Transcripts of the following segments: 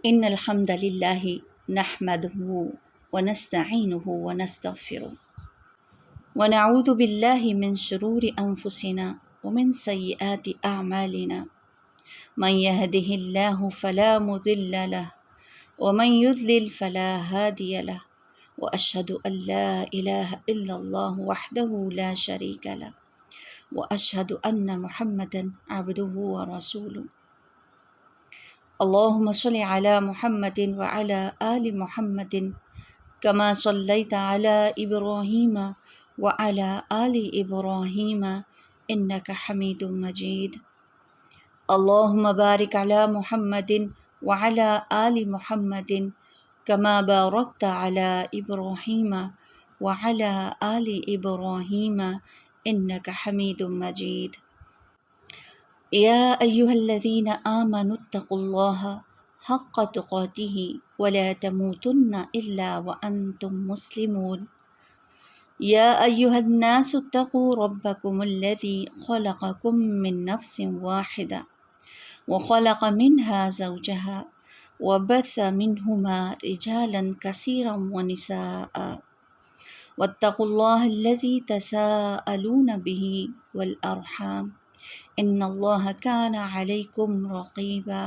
ان الحمد للہ نحمده ونستعینه ونستغفره ونعوذ باللہ من شرور انفسنا ومن سیئات اعمالنا من يهده الله فلا مضل له ومن يضلل فلا هادي له واشهد ان لا اله الا الله وحده لا شريك له واشهد ان محمدا عبده ورسوله اللهم صل على محمد وعلى آل محمد كما صليت على إبراهيم وعلى آل إبراهيم إنك حميد مجيد اللهم بارك على محمد وعلى آل محمد كما باركت على إبراهيم وعلى آل إبراهيم إنك حميد مجيد يا أيها الذين آمنوا اتقوا الله حق تقاته ولا تموتن إلا وأنتم مسلمون يا أيها الناس اتقوا ربكم الذي خلقكم من نفس واحدة وخلق منها زوجها وبث منهما رجالا كثيرا ونساء واتقوا الله الذي تساءلون به والأرحام إن الله كان عليكم رقيبا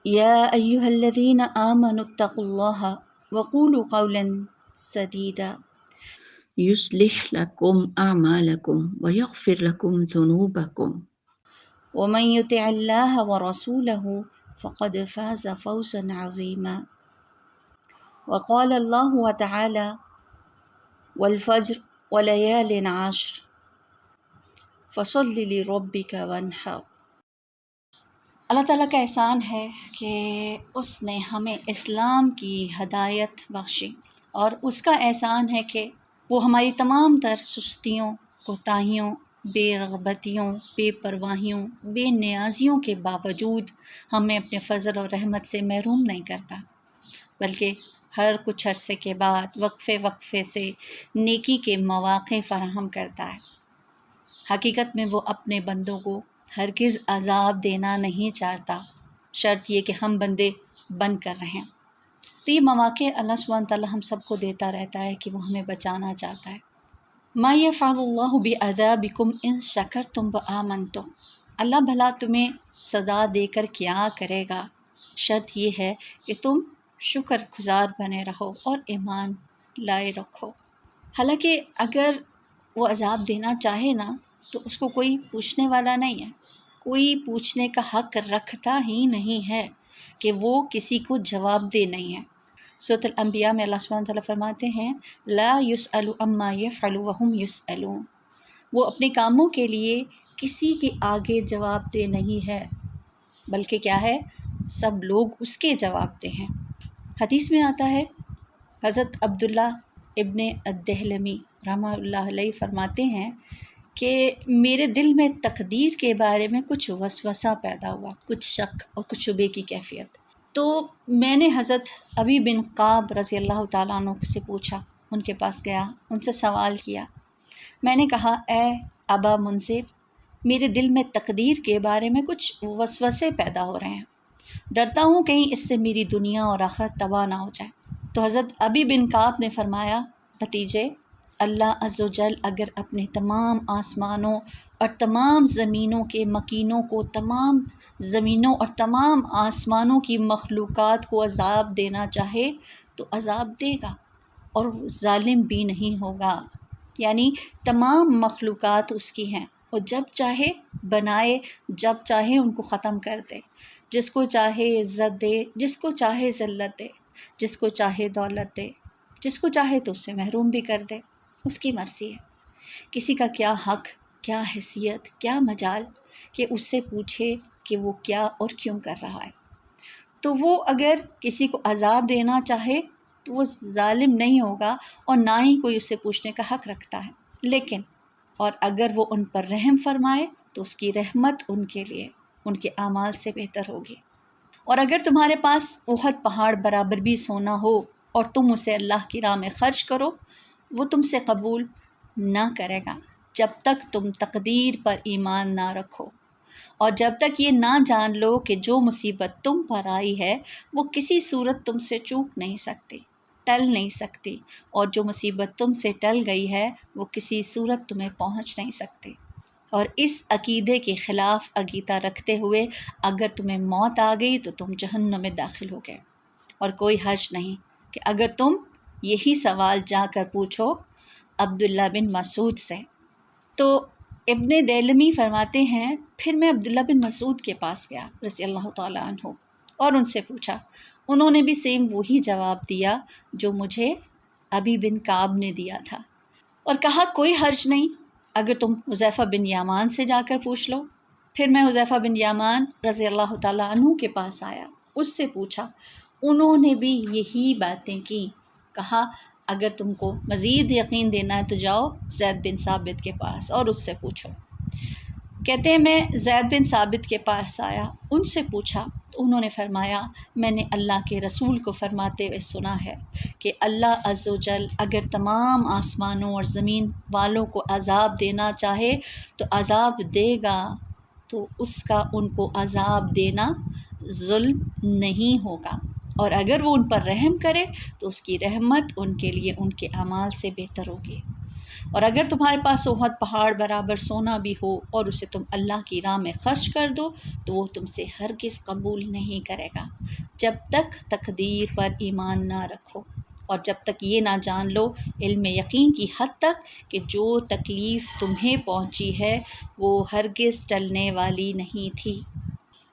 يا أيها الذين آمنوا اتقوا الله وقولوا قولا سديدا يصلح لكم أعمالكم ويغفر لكم ذنوبكم ومن يطع الله ورسوله فقد فاز فوزا عظيما وقال الله تعالى والفجر وليال عشر فصل لربك وانحر۔ اللہ تعالیٰ کا احسان ہے کہ اس نے ہمیں اسلام کی ہدایت بخشی، اور اس کا احسان ہے کہ وہ ہماری تمام تر سستیوں، کوتاہیوں، بے رغبتیوں، بے پرواہیوں، بے نیازیوں کے باوجود ہمیں اپنے فضل اور رحمت سے محروم نہیں کرتا، بلکہ ہر کچھ عرصے کے بعد وقفے وقفے سے نیکی کے مواقع فراہم کرتا ہے۔ حقیقت میں وہ اپنے بندوں کو ہرگز عذاب دینا نہیں چاہتا، شرط یہ کہ ہم بندے بن کر رہیں۔ تو یہ مواقع اللہ سبحانہ تعالیٰ ہم سب کو دیتا رہتا ہے کہ وہ ہمیں بچانا چاہتا ہے۔ ما یفعل اللہ بعذابکم ان شکرتم وآمنتم، اللہ بھلا تمہیں سزا دے کر کیا کرے گا، شرط یہ ہے کہ تم شکر گزار بنے رہو اور ایمان لائے رکھو۔ حالانکہ اگر وہ عذاب دینا چاہے نا تو اس کو کوئی پوچھنے والا نہیں ہے، کوئی پوچھنے کا حق رکھتا ہی نہیں ہے کہ وہ کسی کو جواب دے نہیں ہے۔ سورۃ الانبیاء میں اللہ سبحانہ تعالیٰ فرماتے ہیں لا یسأل عما یفعل وہم یسألون، وہ اپنے کاموں کے لیے کسی کے آگے جواب دہ نہیں ہے، بلکہ کیا ہے، سب لوگ اس کے جواب دہ ہیں۔ حدیث میں آتا ہے، حضرت عبداللہ ابن الدہلمی رحمہ اللہ علیہ فرماتے ہیں کہ میرے دل میں تقدیر کے بارے میں کچھ وسوسہ پیدا ہوا، کچھ شک اور کچھ شبے کی کیفیت۔ تو میں نے حضرت ابی بن قعب رضی اللہ تعالیٰ عنہ سے پوچھا، ان کے پاس گیا، ان سے سوال کیا۔ میں نے کہا اے ابا منذر، میرے دل میں تقدیر کے بارے میں کچھ وسوسے پیدا ہو رہے ہیں، ڈرتا ہوں کہیں اس سے میری دنیا اور آخرت تباہ نہ ہو جائے۔ تو حضرت ابی بن قعب نے فرمایا بھتیجے، اللہ عز و جل اگر اپنے تمام آسمانوں اور تمام زمینوں کے مکینوں کو، تمام زمینوں اور تمام آسمانوں کی مخلوقات کو عذاب دینا چاہے تو عذاب دے گا، اور وہ ظالم بھی نہیں ہوگا۔ یعنی تمام مخلوقات اس کی ہیں، اور جب چاہے بنائے، جب چاہے ان کو ختم کر دے، جس کو چاہے عزت دے، جس کو چاہے ذلت دے، جس کو چاہے دولت دے، جس کو چاہے تو اس سے محروم بھی کر دے، اس کی مرضی ہے۔ کسی کا کیا حق، کیا حیثیت، کیا مجال کہ اس سے پوچھے کہ وہ کیا اور کیوں کر رہا ہے۔ تو وہ اگر کسی کو عذاب دینا چاہے تو وہ ظالم نہیں ہوگا، اور نہ ہی کوئی اس سے پوچھنے کا حق رکھتا ہے، لیکن اور اگر وہ ان پر رحم فرمائے تو اس کی رحمت ان کے لیے، ان کے اعمال سے بہتر ہوگی۔ اور اگر تمہارے پاس احد پہاڑ برابر بھی سونا ہو اور تم اسے اللہ کی راہ میں خرچ کرو، وہ تم سے قبول نہ کرے گا جب تک تم تقدیر پر ایمان نہ رکھو۔ اور جب تک یہ نہ جان لو کہ جو مصیبت تم پر آئی ہے وہ کسی صورت تم سے چوک نہیں سکتی، ٹل نہیں سکتی، اور جو مصیبت تم سے ٹل گئی ہے وہ کسی صورت تمہیں پہنچ نہیں سکتی۔ اور اس عقیدے کے خلاف عقیدہ رکھتے ہوئے اگر تمہیں موت آ گئی تو تم جہنم میں داخل ہو گئے۔ اور کوئی حرج نہیں کہ اگر تم یہی سوال جا کر پوچھو عبداللہ بن مسعود سے۔ تو ابن دیلمی فرماتے ہیں پھر میں عبداللہ بن مسعود کے پاس گیا رضی اللہ تعالیٰ عنہ اور ان سے پوچھا۔ انہوں نے بھی سیم وہی جواب دیا جو مجھے ابی بن کعب نے دیا تھا، اور کہا کوئی حرج نہیں اگر تم حذیفہ بن یمان سے جا کر پوچھ لو۔ پھر میں حذیفہ بن یمان رضی اللہ تعالیٰ عنہ کے پاس آیا، اس سے پوچھا، انہوں نے بھی یہی باتیں کی۔ کہا اگر تم کو مزید یقین دینا ہے تو جاؤ زید بن ثابت کے پاس اور اس سے پوچھو۔ کہتے ہیں میں زید بن ثابت کے پاس آیا، ان سے پوچھا تو انہوں نے فرمایا میں نے اللہ کے رسول کو فرماتے ہوئے سنا ہے کہ اللہ عز و جل اگر تمام آسمانوں اور زمین والوں کو عذاب دینا چاہے تو عذاب دے گا، تو اس کا ان کو عذاب دینا ظلم نہیں ہوگا، اور اگر وہ ان پر رحم کرے تو اس کی رحمت ان کے لیے ان کے اعمال سے بہتر ہوگی۔ اور اگر تمہارے پاس احد پہاڑ برابر سونا بھی ہو اور اسے تم اللہ کی راہ میں خرچ کر دو تو وہ تم سے ہرگز قبول نہیں کرے گا جب تک تقدیر پر ایمان نہ رکھو، اور جب تک یہ نہ جان لو علم یقین کی حد تک کہ جو تکلیف تمہیں پہنچی ہے وہ ہرگز ٹلنے والی نہیں تھی،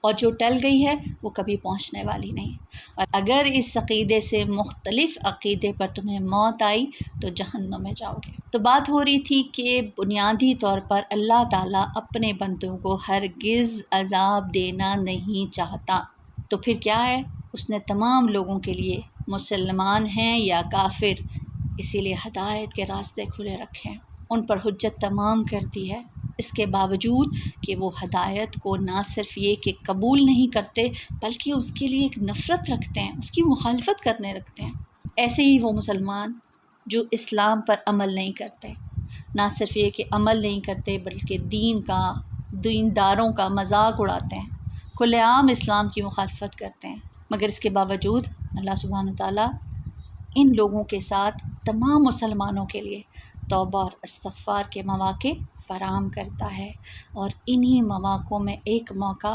اور جو ٹل گئی ہے وہ کبھی پہنچنے والی نہیں۔ اور اگر اس عقیدے سے مختلف عقیدے پر تمہیں موت آئی تو جہنم میں جاؤ گے۔ تو بات ہو رہی تھی کہ بنیادی طور پر اللہ تعالیٰ اپنے بندوں کو ہرگز عذاب دینا نہیں چاہتا، تو پھر کیا ہے، اس نے تمام لوگوں کے لیے مسلمان ہیں یا کافر اسی لیے ہدایت کے راستے کھلے رکھے ہیں، ان پر حجت تمام کر دی ہے، اس کے باوجود کہ وہ ہدایت کو نہ صرف یہ کہ قبول نہیں کرتے بلکہ اس کے لیے ایک نفرت رکھتے ہیں، اس کی مخالفت کرنے رکھتے ہیں۔ ایسے ہی وہ مسلمان جو اسلام پر عمل نہیں کرتے، نہ صرف یہ کہ عمل نہیں کرتے بلکہ دینداروں کا مذاق اڑاتے ہیں، کھلے عام اسلام کی مخالفت کرتے ہیں، مگر اس کے باوجود اللہ سبحانہ وتعالیٰ ان لوگوں کے ساتھ تمام مسلمانوں کے لیے توبہ اور استغفار کے مواقع فراہم کرتا ہے، اور انہی مواقعوں میں ایک موقع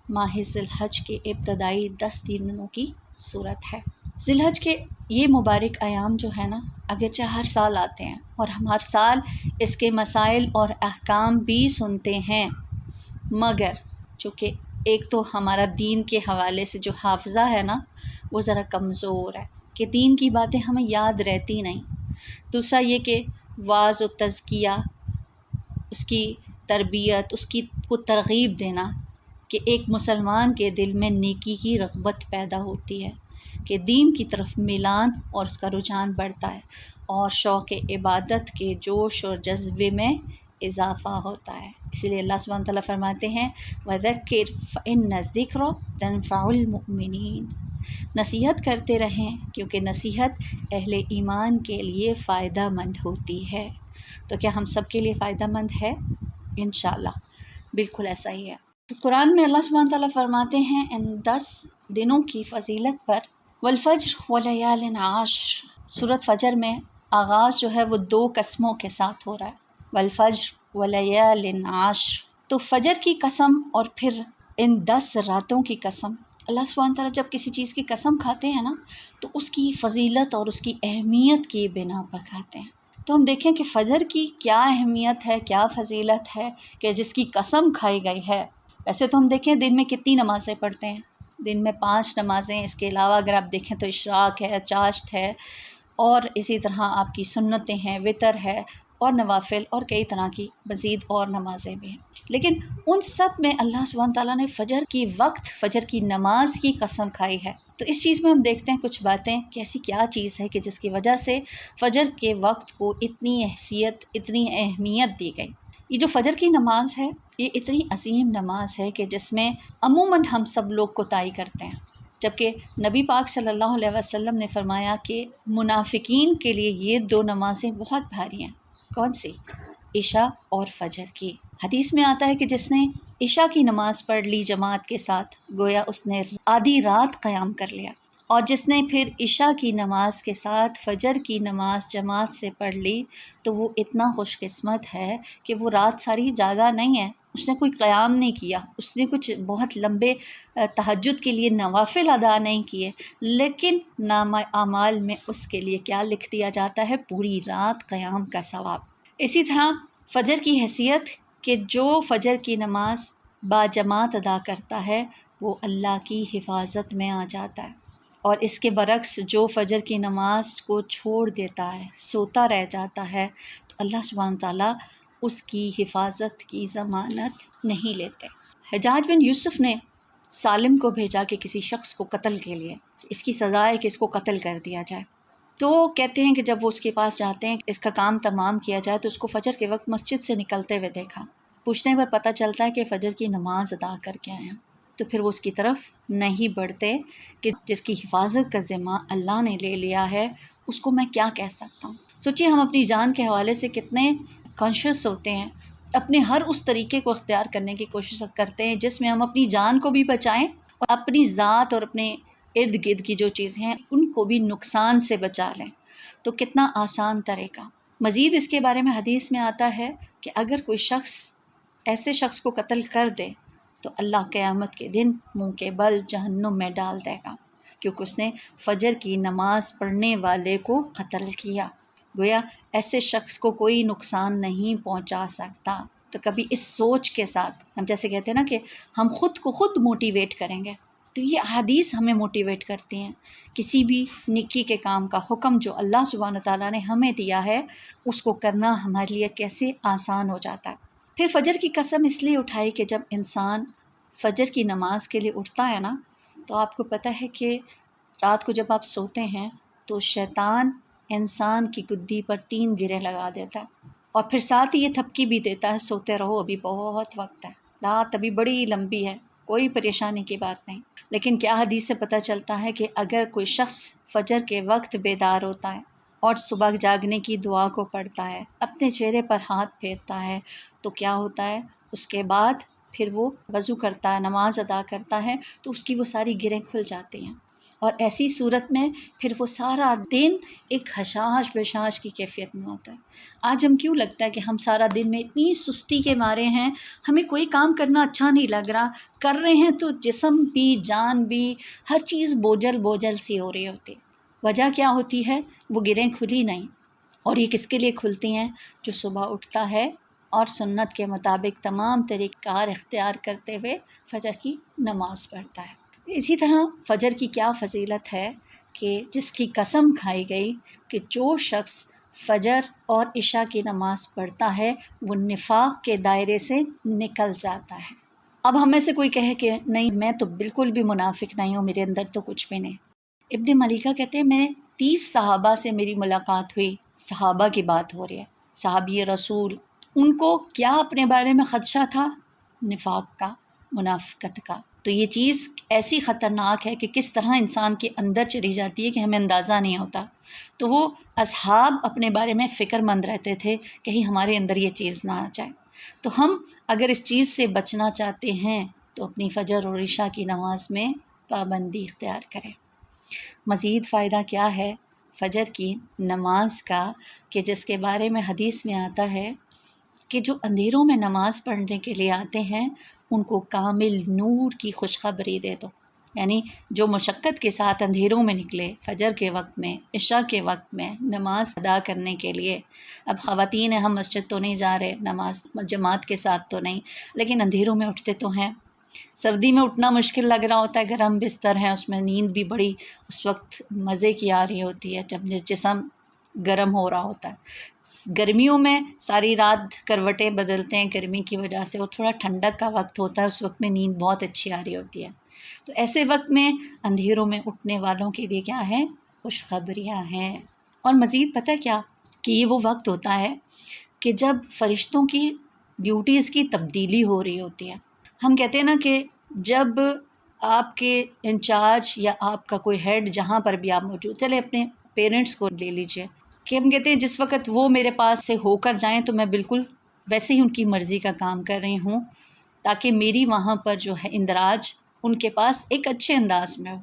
ماہ ذی الحج کے ابتدائی 10 دنوں کی صورت ہے۔ ذی الحج کے یہ مبارک ایام جو ہے نا، اگرچہ ہر سال آتے ہیں اور ہم ہر سال اس کے مسائل اور احکام بھی سنتے ہیں، مگر چونکہ ایک تو ہمارا دین کے حوالے سے جو حافظہ ہے نا وہ ذرا کمزور ہے کہ دین کی باتیں ہمیں یاد رہتی نہیں، دوسرا یہ کہ واعظ و تزکیہ، اس کی تربیت، اس کی کو ترغیب دینا کہ ایک مسلمان کے دل میں نیکی کی رغبت پیدا ہوتی ہے، کہ دین کی طرف میلان اور اس کا رجحان بڑھتا ہے، اور شوق عبادت کے جوش اور جذبے میں اضافہ ہوتا ہے۔ اسی لیے اللہ سبحانہ تعالیٰ فرماتے ہیں وَذَكِّرْ فَإِنَّ الذِّكْرَ تَنفَعُ الْمُؤْمِنِينَ، نصیحت کرتے رہیں کیونکہ نصیحت اہل ایمان کے لیے فائدہ مند ہوتی ہے۔ تو کیا ہم سب کے لیے فائدہ مند ہے؟ انشاءاللہ بالکل ایسا ہی ہے۔ تو قرآن میں اللہ سبحانہ تعالیٰ فرماتے ہیں ان 10 دنوں کی فضیلت پر، والفجر ولیال عشر، سورۃ فجر میں آغاز جو ہے وہ 2 قسموں کے ساتھ ہو رہا ہے، والفجر ولیال عشر، تو فجر کی قسم اور پھر ان 10 راتوں کی قسم۔ اللہ سبحانہ تعالیٰ جب کسی چیز کی قسم کھاتے ہیں نا تو اس کی فضیلت اور اس کی اہمیت کی بنا پر کھاتے ہیں۔ تو ہم دیکھیں کہ فجر کی کیا اہمیت ہے، کیا فضیلت ہے کہ جس کی قسم کھائی گئی ہے۔ ویسے تو ہم دیکھیں دن میں کتنی نمازیں پڑھتے ہیں، دن میں 5 نمازیں، اس کے علاوہ اگر آپ دیکھیں تو اشراق ہے، چاشت ہے، اور اسی طرح آپ کی سنتیں ہیں، وتر ہے، اور نوافل اور کئی طرح کی مزید اور نمازیں بھی ہیں۔ لیکن ان سب میں اللہ سبحانہ تعالیٰ نے فجر کی وقت، فجر کی نماز کی قسم کھائی ہے۔ تو اس چیز میں ہم دیکھتے ہیں کچھ باتیں کہ ایسی کیا چیز ہے کہ جس کی وجہ سے فجر کے وقت کو اتنی حیثیت، اتنی اہمیت دی گئی۔ یہ جو فجر کی نماز ہے یہ اتنی عظیم نماز ہے کہ جس میں عموماً ہم سب لوگ کوتاہی کرتے ہیں، جبکہ نبی پاک صلی اللہ علیہ وسلم نے فرمایا کہ منافقین کے لیے یہ 2 نمازیں بہت بھاری ہیں۔ کون سی؟ عشاء اور فجر کی۔ حدیث میں آتا ہے کہ جس نے عشاء کی نماز پڑھ لی جماعت کے ساتھ گویا اس نے آدھی رات قیام کر لیا، اور جس نے پھر عشاء کی نماز کے ساتھ فجر کی نماز جماعت سے پڑھ لی تو وہ اتنا خوش قسمت ہے کہ وہ رات ساری جاگا نہیں ہے، اس نے کوئی قیام نہیں کیا، اس نے کچھ بہت لمبے تہجد کے لیے نوافل ادا نہیں کیے، لیکن نامہ اعمال میں اس کے لیے کیا لکھ دیا جاتا ہے؟ پوری رات قیام کا ثواب۔ اسی طرح فجر کی حیثیت کہ جو فجر کی نماز با جماعت ادا کرتا ہے وہ اللہ کی حفاظت میں آ جاتا ہے، اور اس کے برعکس جو فجر کی نماز کو چھوڑ دیتا ہے، سوتا رہ جاتا ہے، تو اللہ سبحانہ تعالیٰ اس کی حفاظت کی ضمانت نہیں لیتے۔ حجاج بن یوسف نے سالم کو بھیجا کہ کسی شخص کو قتل کے لیے، اس کی سزا ہے کہ اس کو قتل کر دیا جائے۔ تو کہتے ہیں کہ جب وہ اس کے پاس جاتے ہیں اس کا کام تمام کیا جائے تو اس کو فجر کے وقت مسجد سے نکلتے ہوئے دیکھا۔ پوچھنے پر پتہ چلتا ہے کہ فجر کی نماز ادا کر کے آئے ہیں، تو پھر وہ اس کی طرف نہیں بڑھتے کہ جس کی حفاظت کا ذمہ اللہ نے لے لیا ہے اس کو میں کیا کہہ سکتا ہوں۔ سوچیے ہم اپنی جان کے حوالے سے کتنے کانشیس ہوتے ہیں، اپنے ہر اس طریقے کو اختیار کرنے کی کوشش کرتے ہیں جس میں ہم اپنی جان کو بھی بچائیں اور اپنی ذات اور اپنے ارد گرد کی جو چیزیں ہیں ان کو بھی نقصان سے بچا لیں، تو کتنا آسان طریقہ۔ مزید اس کے بارے میں حدیث میں آتا ہے کہ اگر کوئی شخص ایسے شخص کو قتل کر دے تو اللہ قیامت کے دن منہ کے بل جہنم میں ڈال دے گا، کیونکہ اس نے فجر کی نماز پڑھنے والے کو قتل کیا۔ گویا ایسے شخص کو کوئی نقصان نہیں پہنچا سکتا۔ تو کبھی اس سوچ کے ساتھ ہم جیسے کہتے ہیں نا کہ ہم خود کو خود موٹیویٹ کریں گے، تو یہ احادیث ہمیں موٹیویٹ کرتی ہیں۔ کسی بھی نیکی کے کام کا حکم جو اللہ سبحانہ تعالیٰ نے ہمیں دیا ہے اس کو کرنا ہمارے لیے کیسے آسان ہو جاتا ہے۔ پھر فجر کی قسم اس لیے اٹھائی کہ جب انسان فجر کی نماز کے لیے اٹھتا ہے نا تو آپ کو پتہ ہے کہ رات کو جب آپ سوتے ہیں تو شیطان انسان کی گدی پر 3 گرے لگا دیتا ہے، اور پھر ساتھ ہی یہ تھپکی بھی دیتا ہے سوتے رہو ابھی بہت وقت ہے، رات ابھی بڑی لمبی ہے، کوئی پریشانی کی بات نہیں۔ لیکن کیا حدیث سے پتہ چلتا ہے کہ اگر کوئی شخص فجر کے وقت بیدار ہوتا ہے اور صبح جاگنے کی دعا کو پڑھتا ہے، اپنے چہرے پر ہاتھ پھیرتا ہے، تو کیا ہوتا ہے اس کے بعد پھر وہ وضو کرتا ہے، نماز ادا کرتا ہے تو اس کی وہ ساری گریں کھل جاتی ہیں، اور ایسی صورت میں پھر وہ سارا دن ایک حشاش بشاش کی کیفیت میں ہوتا ہے۔ آج ہم کیوں لگتا ہے کہ ہم سارا دن میں اتنی سستی کے مارے ہیں، ہمیں کوئی کام کرنا اچھا نہیں لگ رہا، کر رہے ہیں تو جسم بھی جان بھی ہر چیز بوجھل بوجھل سی ہو رہی ہوتی۔ وجہ کیا ہوتی ہے؟ وہ گریں کھلی نہیں، اور یہ کس کے لیے کھلتی ہیں؟ جو صبح اٹھتا ہے اور سنت کے مطابق تمام طریقہ کار اختیار کرتے ہوئے فجر کی نماز پڑھتا ہے۔ اسی طرح فجر کی کیا فضیلت ہے کہ جس کی قسم کھائی گئی کہ جو شخص فجر اور عشاء کی نماز پڑھتا ہے وہ نفاق کے دائرے سے نکل جاتا ہے۔ اب ہم میں سے کوئی کہے کہ نہیں میں تو بالکل بھی منافق نہیں ہوں، میرے اندر تو کچھ بھی نہیں۔ ابن ملیکہ کہتے ہیں میں 30 صحابہ سے میری ملاقات ہوئی، صحابہ کی بات ہو رہی ہے، صحابی رسول، ان کو کیا اپنے بارے میں خدشہ تھا؟ نفاق کا، منافقت کا۔ تو یہ چیز ایسی خطرناک ہے کہ کس طرح انسان کے اندر چلی جاتی ہے کہ ہمیں اندازہ نہیں ہوتا۔ تو وہ اصحاب اپنے بارے میں فکر مند رہتے تھے کہیں ہمارے اندر یہ چیز نہ آ جائے۔ تو ہم اگر اس چیز سے بچنا چاہتے ہیں تو اپنی فجر اور عشاء کی نماز میں پابندی اختیار کریں۔ مزید فائدہ کیا ہے فجر کی نماز کا کہ جس کے بارے میں حدیث میں آتا ہے کہ جو اندھیروں میں نماز پڑھنے کے لیے آتے ہیں ان کو کامل نور کی خوشخبری دے دو، یعنی جو مشقت کے ساتھ اندھیروں میں نکلے فجر کے وقت میں، عشاء کے وقت میں نماز ادا کرنے کے لیے۔ اب خواتین ہم مسجد تو نہیں جا رہے، نماز جماعت کے ساتھ تو نہیں، لیکن اندھیروں میں اٹھتے تو ہیں۔ سردی میں اٹھنا مشکل لگ رہا ہوتا ہے، گرم بستر ہے، اس میں نیند بھی بڑی اس وقت مزے کی آ رہی ہوتی ہے جب جسم گرم ہو رہا ہوتا ہے۔ گرمیوں میں ساری رات کروٹیں بدلتے ہیں گرمی کی وجہ سے، اور تھوڑا ٹھنڈک کا وقت ہوتا ہے، اس وقت میں نیند بہت اچھی آ رہی ہوتی ہے۔ تو ایسے وقت میں اندھیروں میں اٹھنے والوں کے لیے کیا ہے؟ خوشخبریاں ہیں۔ اور مزید پتہ کیا کہ یہ وہ وقت ہوتا ہے کہ جب فرشتوں کی ڈیوٹیز کی تبدیلی ہو رہی ہوتی ہے۔ ہم کہتے ہیں نا کہ جب آپ کے انچارج یا آپ کا کوئی ہیڈ جہاں پر بھی آپ موجود، چلے اپنے پیرنٹس کو لے لیجئے، کہ ہم کہتے ہیں جس وقت وہ میرے پاس سے ہو کر جائیں تو میں بالکل ویسے ہی ان کی مرضی کا کام کر رہی ہوں، تاکہ میری وہاں پر جو ہے اندراج ان کے پاس ایک اچھے انداز میں ہو۔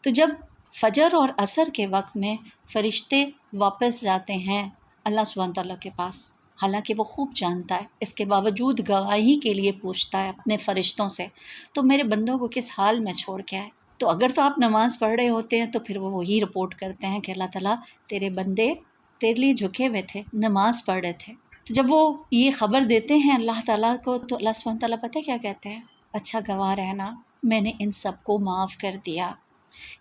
تو جب فجر اور عصر کے وقت میں فرشتے واپس جاتے ہیں اللہ سبحانہ تعالیٰ کے پاس، حالانکہ وہ خوب جانتا ہے، اس کے باوجود گواہی کے لیے پوچھتا ہے اپنے فرشتوں سے، تو میرے بندوں کو کس حال میں چھوڑ کے آئے؟ تو اگر تو آپ نماز پڑھ رہے ہوتے ہیں تو پھر وہ وہی رپورٹ کرتے ہیں کہ اللہ تعالیٰ تیرے بندے تیرے لیے جھکے ہوئے تھے، نماز پڑھ رہے تھے۔ تو جب وہ یہ خبر دیتے ہیں اللہ تعالیٰ کو، تو اللہ سبحانہ تعالیٰ پتہ ہے کیا کہتے ہیں؟ اچھا گواہ رہنا، میں نے ان سب کو معاف کر دیا۔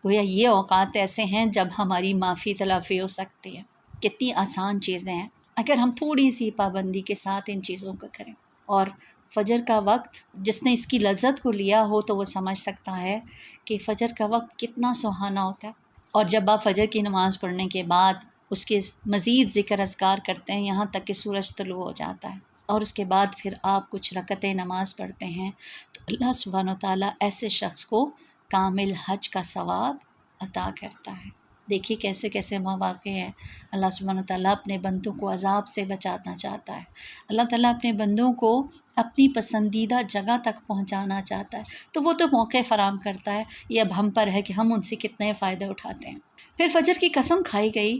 گویا یہ اوقات ایسے ہیں جب ہماری معافی تلافی ہو سکتی ہے۔ کتنی آسان چیزیں ہیں اگر ہم تھوڑی سی پابندی کے ساتھ ان چیزوں کو کریں۔ اور فجر کا وقت جس نے اس کی لذت کو لیا ہو تو وہ سمجھ سکتا ہے کہ فجر کا وقت کتنا سہانا ہوتا ہے۔ اور جب آپ فجر کی نماز پڑھنے کے بعد اس کے مزید ذکر اذکار کرتے ہیں یہاں تک کہ سورج طلوع ہو جاتا ہے، اور اس کے بعد پھر آپ کچھ رکعتیں نماز پڑھتے ہیں، تو اللہ سبحانہ و تعالیٰ ایسے شخص کو کامل حج کا ثواب عطا کرتا ہے۔ دیکھیے کیسے کیسے مواقع ہیں۔ اللہ سبحانہ و تعالیٰ اپنے بندوں کو عذاب سے بچانا چاہتا ہے، اللہ تعالیٰ اپنے بندوں کو اپنی پسندیدہ جگہ تک پہنچانا چاہتا ہے، تو وہ تو موقع فراہم کرتا ہے، یہ اب ہم پر ہے کہ ہم ان سے کتنے فائدے اٹھاتے ہیں۔ پھر فجر کی قسم کھائی گئی۔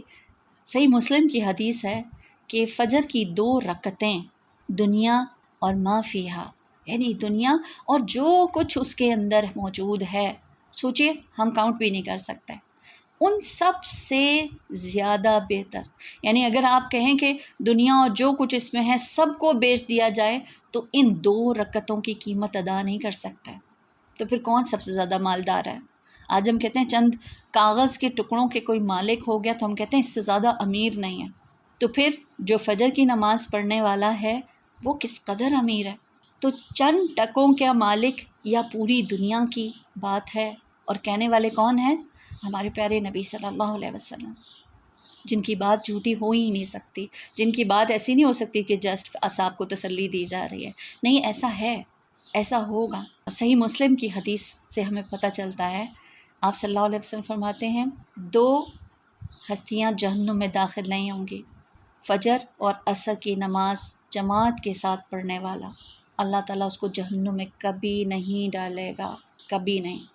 صحیح مسلم کی حدیث ہے کہ فجر کی 2 رکعتیں دنیا اور ما فیہا، یعنی دنیا اور جو کچھ اس کے اندر موجود ہے، سوچئے ہم کاؤنٹ بھی نہیں کر سکتے، ان سب سے زیادہ بہتر۔ یعنی اگر آپ کہیں کہ دنیا اور جو کچھ اس میں ہے سب کو بیچ دیا جائے تو ان 2 رکعتوں کی قیمت ادا نہیں کر سکتا، تو پھر کون سب سے زیادہ مالدار ہے؟ آج ہم کہتے ہیں چند کاغذ کے ٹکڑوں کے کوئی مالک ہو گیا تو ہم کہتے ہیں اس سے زیادہ امیر نہیں ہے، تو پھر جو فجر کی نماز پڑھنے والا ہے وہ کس قدر امیر ہے؟ تو چند ٹکوں کا مالک یا پوری دنیا کی بات ہے، اور کہنے والے کون ہیں؟ ہمارے پیارے نبی صلی اللہ علیہ وسلم، جن کی بات جھوٹی ہو ہی نہیں سکتی، جن کی بات ایسی نہیں ہو سکتی کہ جسٹ اصحاب کو تسلی دی جا رہی ہے، نہیں، ایسا ہے، ایسا ہوگا۔ صحیح مسلم کی حدیث سے ہمیں پتہ چلتا ہے، آپ صلی اللہ علیہ وسلم فرماتے ہیں 2 ہستیاں جہنم میں داخل نہیں ہوں گی، فجر اور عصر کی نماز جماعت کے ساتھ پڑھنے والا، اللہ تعالیٰ اس کو جہنم میں کبھی نہیں ڈالے گا، کبھی نہیں۔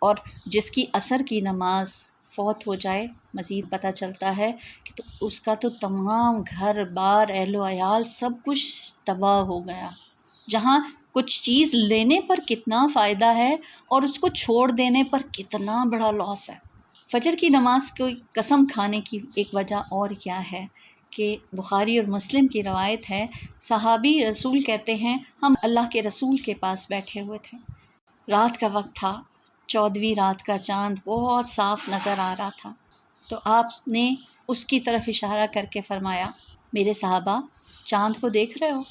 اور جس کی عصر کی نماز فوت ہو جائے، مزید پتہ چلتا ہے کہ تو اس کا تو تمام گھر بار اہل و عیال سب کچھ تباہ ہو گیا۔ جہاں کچھ چیز لینے پر کتنا فائدہ ہے اور اس کو چھوڑ دینے پر کتنا بڑا لاس ہے۔ فجر کی نماز کو قسم کھانے کی ایک وجہ اور کیا ہے کہ بخاری اور مسلم کی روایت ہے، صحابی رسول کہتے ہیں ہم اللہ کے رسول کے پاس بیٹھے ہوئے تھے، رات کا وقت تھا، 14ویں رات کا چاند بہت صاف نظر آ رہا تھا، تو آپ نے اس کی طرف اشارہ کر کے فرمایا، میرے صحابہ چاند کو دیکھ رہے ہو؟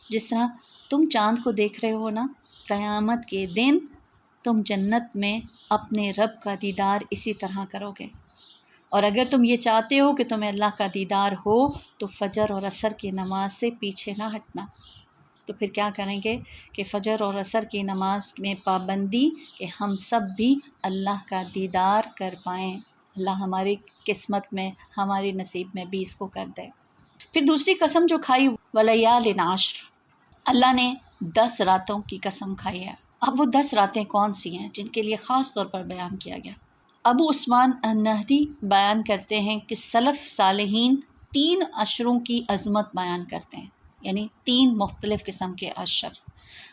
جس طرح تم چاند کو دیکھ رہے ہو نا، قیامت کے دن تم جنت میں اپنے رب کا دیدار اسی طرح کرو گے، اور اگر تم یہ چاہتے ہو کہ تمہیں اللہ کا دیدار ہو تو فجر اور عصر کی نماز سے پیچھے نہ ہٹنا۔ تو پھر کیا کریں گے کہ فجر اور عصر کی نماز میں پابندی کہ ہم سب بھی اللہ کا دیدار کر پائیں، اللہ ہماری قسمت میں ہماری نصیب میں بھی اس کو کر دے۔ پھر دوسری قسم جو کھائی ولیال عشر، اللہ نے 10 راتوں کی قسم کھائی ہے۔ اب وہ 10 راتیں کون سی ہیں جن کے لیے خاص طور پر بیان کیا گیا؟ ابو عثمان النہدی بیان کرتے ہیں کہ سلف صالحین 3 عشروں کی عظمت بیان کرتے ہیں، یعنی 3 مختلف قسم کے عشر۔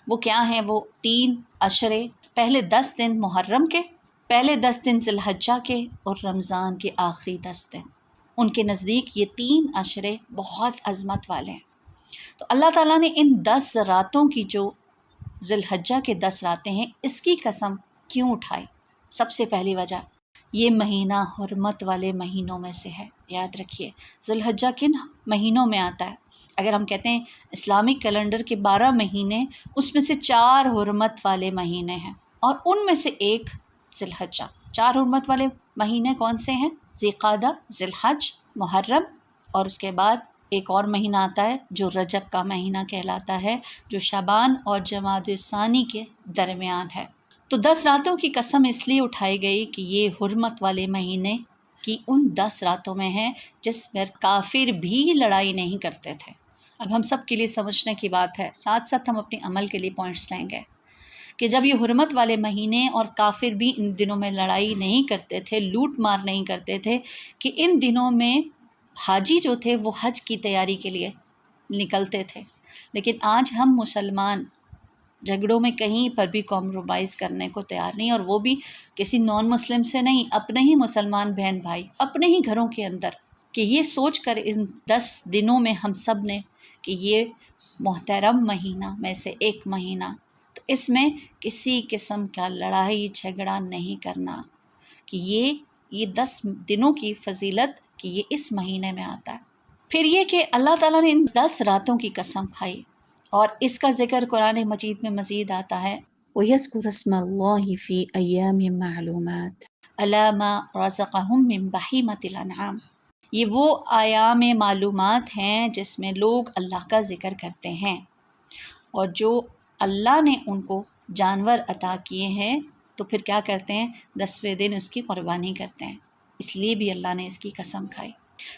وہ کیا ہیں وہ 3 عشرے؟ پہلے 10 دن محرم کے، پہلے 10 دن ذی الحجہ کے، اور رمضان کے آخری 10 دن۔ ان کے نزدیک یہ 3 عشرے بہت عظمت والے ہیں۔ تو اللہ تعالیٰ نے ان 10 راتوں کی جو ذی الحجہ کے 10 راتیں ہیں اس کی قسم کیوں اٹھائی؟ سب سے پہلی وجہ، یہ مہینہ حرمت والے مہینوں میں سے ہے۔ یاد رکھیے ذی الحجہ کن مہینوں میں آتا ہے؟ اگر ہم کہتے ہیں اسلامک کیلنڈر کے 12 مہینے، اس میں سے 4 حرمت والے مہینے ہیں، اور ان میں سے ایک ذی الحجہ۔ 4 حرمت والے مہینے کون سے ہیں؟ ذی القعدہ، ذی الحج، محرم، اور اس کے بعد ایک اور مہینہ آتا ہے جو رجب کا مہینہ کہلاتا ہے، جو شعبان اور جمادی الثانی کے درمیان ہے۔ تو 10 راتوں کی قسم اس لیے اٹھائی گئی کہ یہ حرمت والے مہینے کی ان 10 راتوں میں ہیں جس پر کافر بھی لڑائی نہیں کرتے تھے۔ اب ہم سب کے لیے سمجھنے کی بات ہے، ساتھ ساتھ ہم اپنے عمل کے لیے پوائنٹس لیں گے کہ جب یہ حرمت والے مہینے اور کافر بھی ان دنوں میں لڑائی نہیں کرتے تھے، لوٹ مار نہیں کرتے تھے، کہ ان دنوں میں حاجی جو تھے وہ حج کی تیاری کے لیے نکلتے تھے. لیکن آج ہم مسلمان جھگڑوں میں کہیں پر بھی کمپرومائز کرنے کو تیار نہیں، اور وہ بھی کسی نان مسلم سے نہیں، اپنے ہی مسلمان بہن بھائی اپنے ہی گھروں کے اندر. کہ یہ سوچ کر ان 10 دنوں میں ہم سب نے کہ یہ محترم مہینہ میں سے ایک مہینہ، تو اس میں کسی قسم کا لڑائی جھگڑا نہیں کرنا، کہ یہ 10 دنوں کی فضیلت کہ یہ اس مہینے میں آتا ہے. پھر یہ کہ اللہ تعالیٰ نے ان 10 راتوں کی قسم کھائی، اور اس کا ذکر قرآن مجید میں مزید آتا ہے، وَيَذْكُرَ اسْمَ اللَّهِ فِي أَيَّامٍ مَّعْلُومَاتٍ عَلَىٰ مَا رَزَقَهُم مِّن بَهِيمَةِ الْأَنْعَامِ. یہ وہ ایام معلومات ہیں جس میں لوگ اللہ کا ذکر کرتے ہیں، اور جو اللہ نے ان کو جانور عطا کیے ہیں تو پھر کیا کرتے ہیں، 10ویں دن اس کی قربانی کرتے ہیں. اس لیے بھی اللہ نے اس کی قسم کھائی.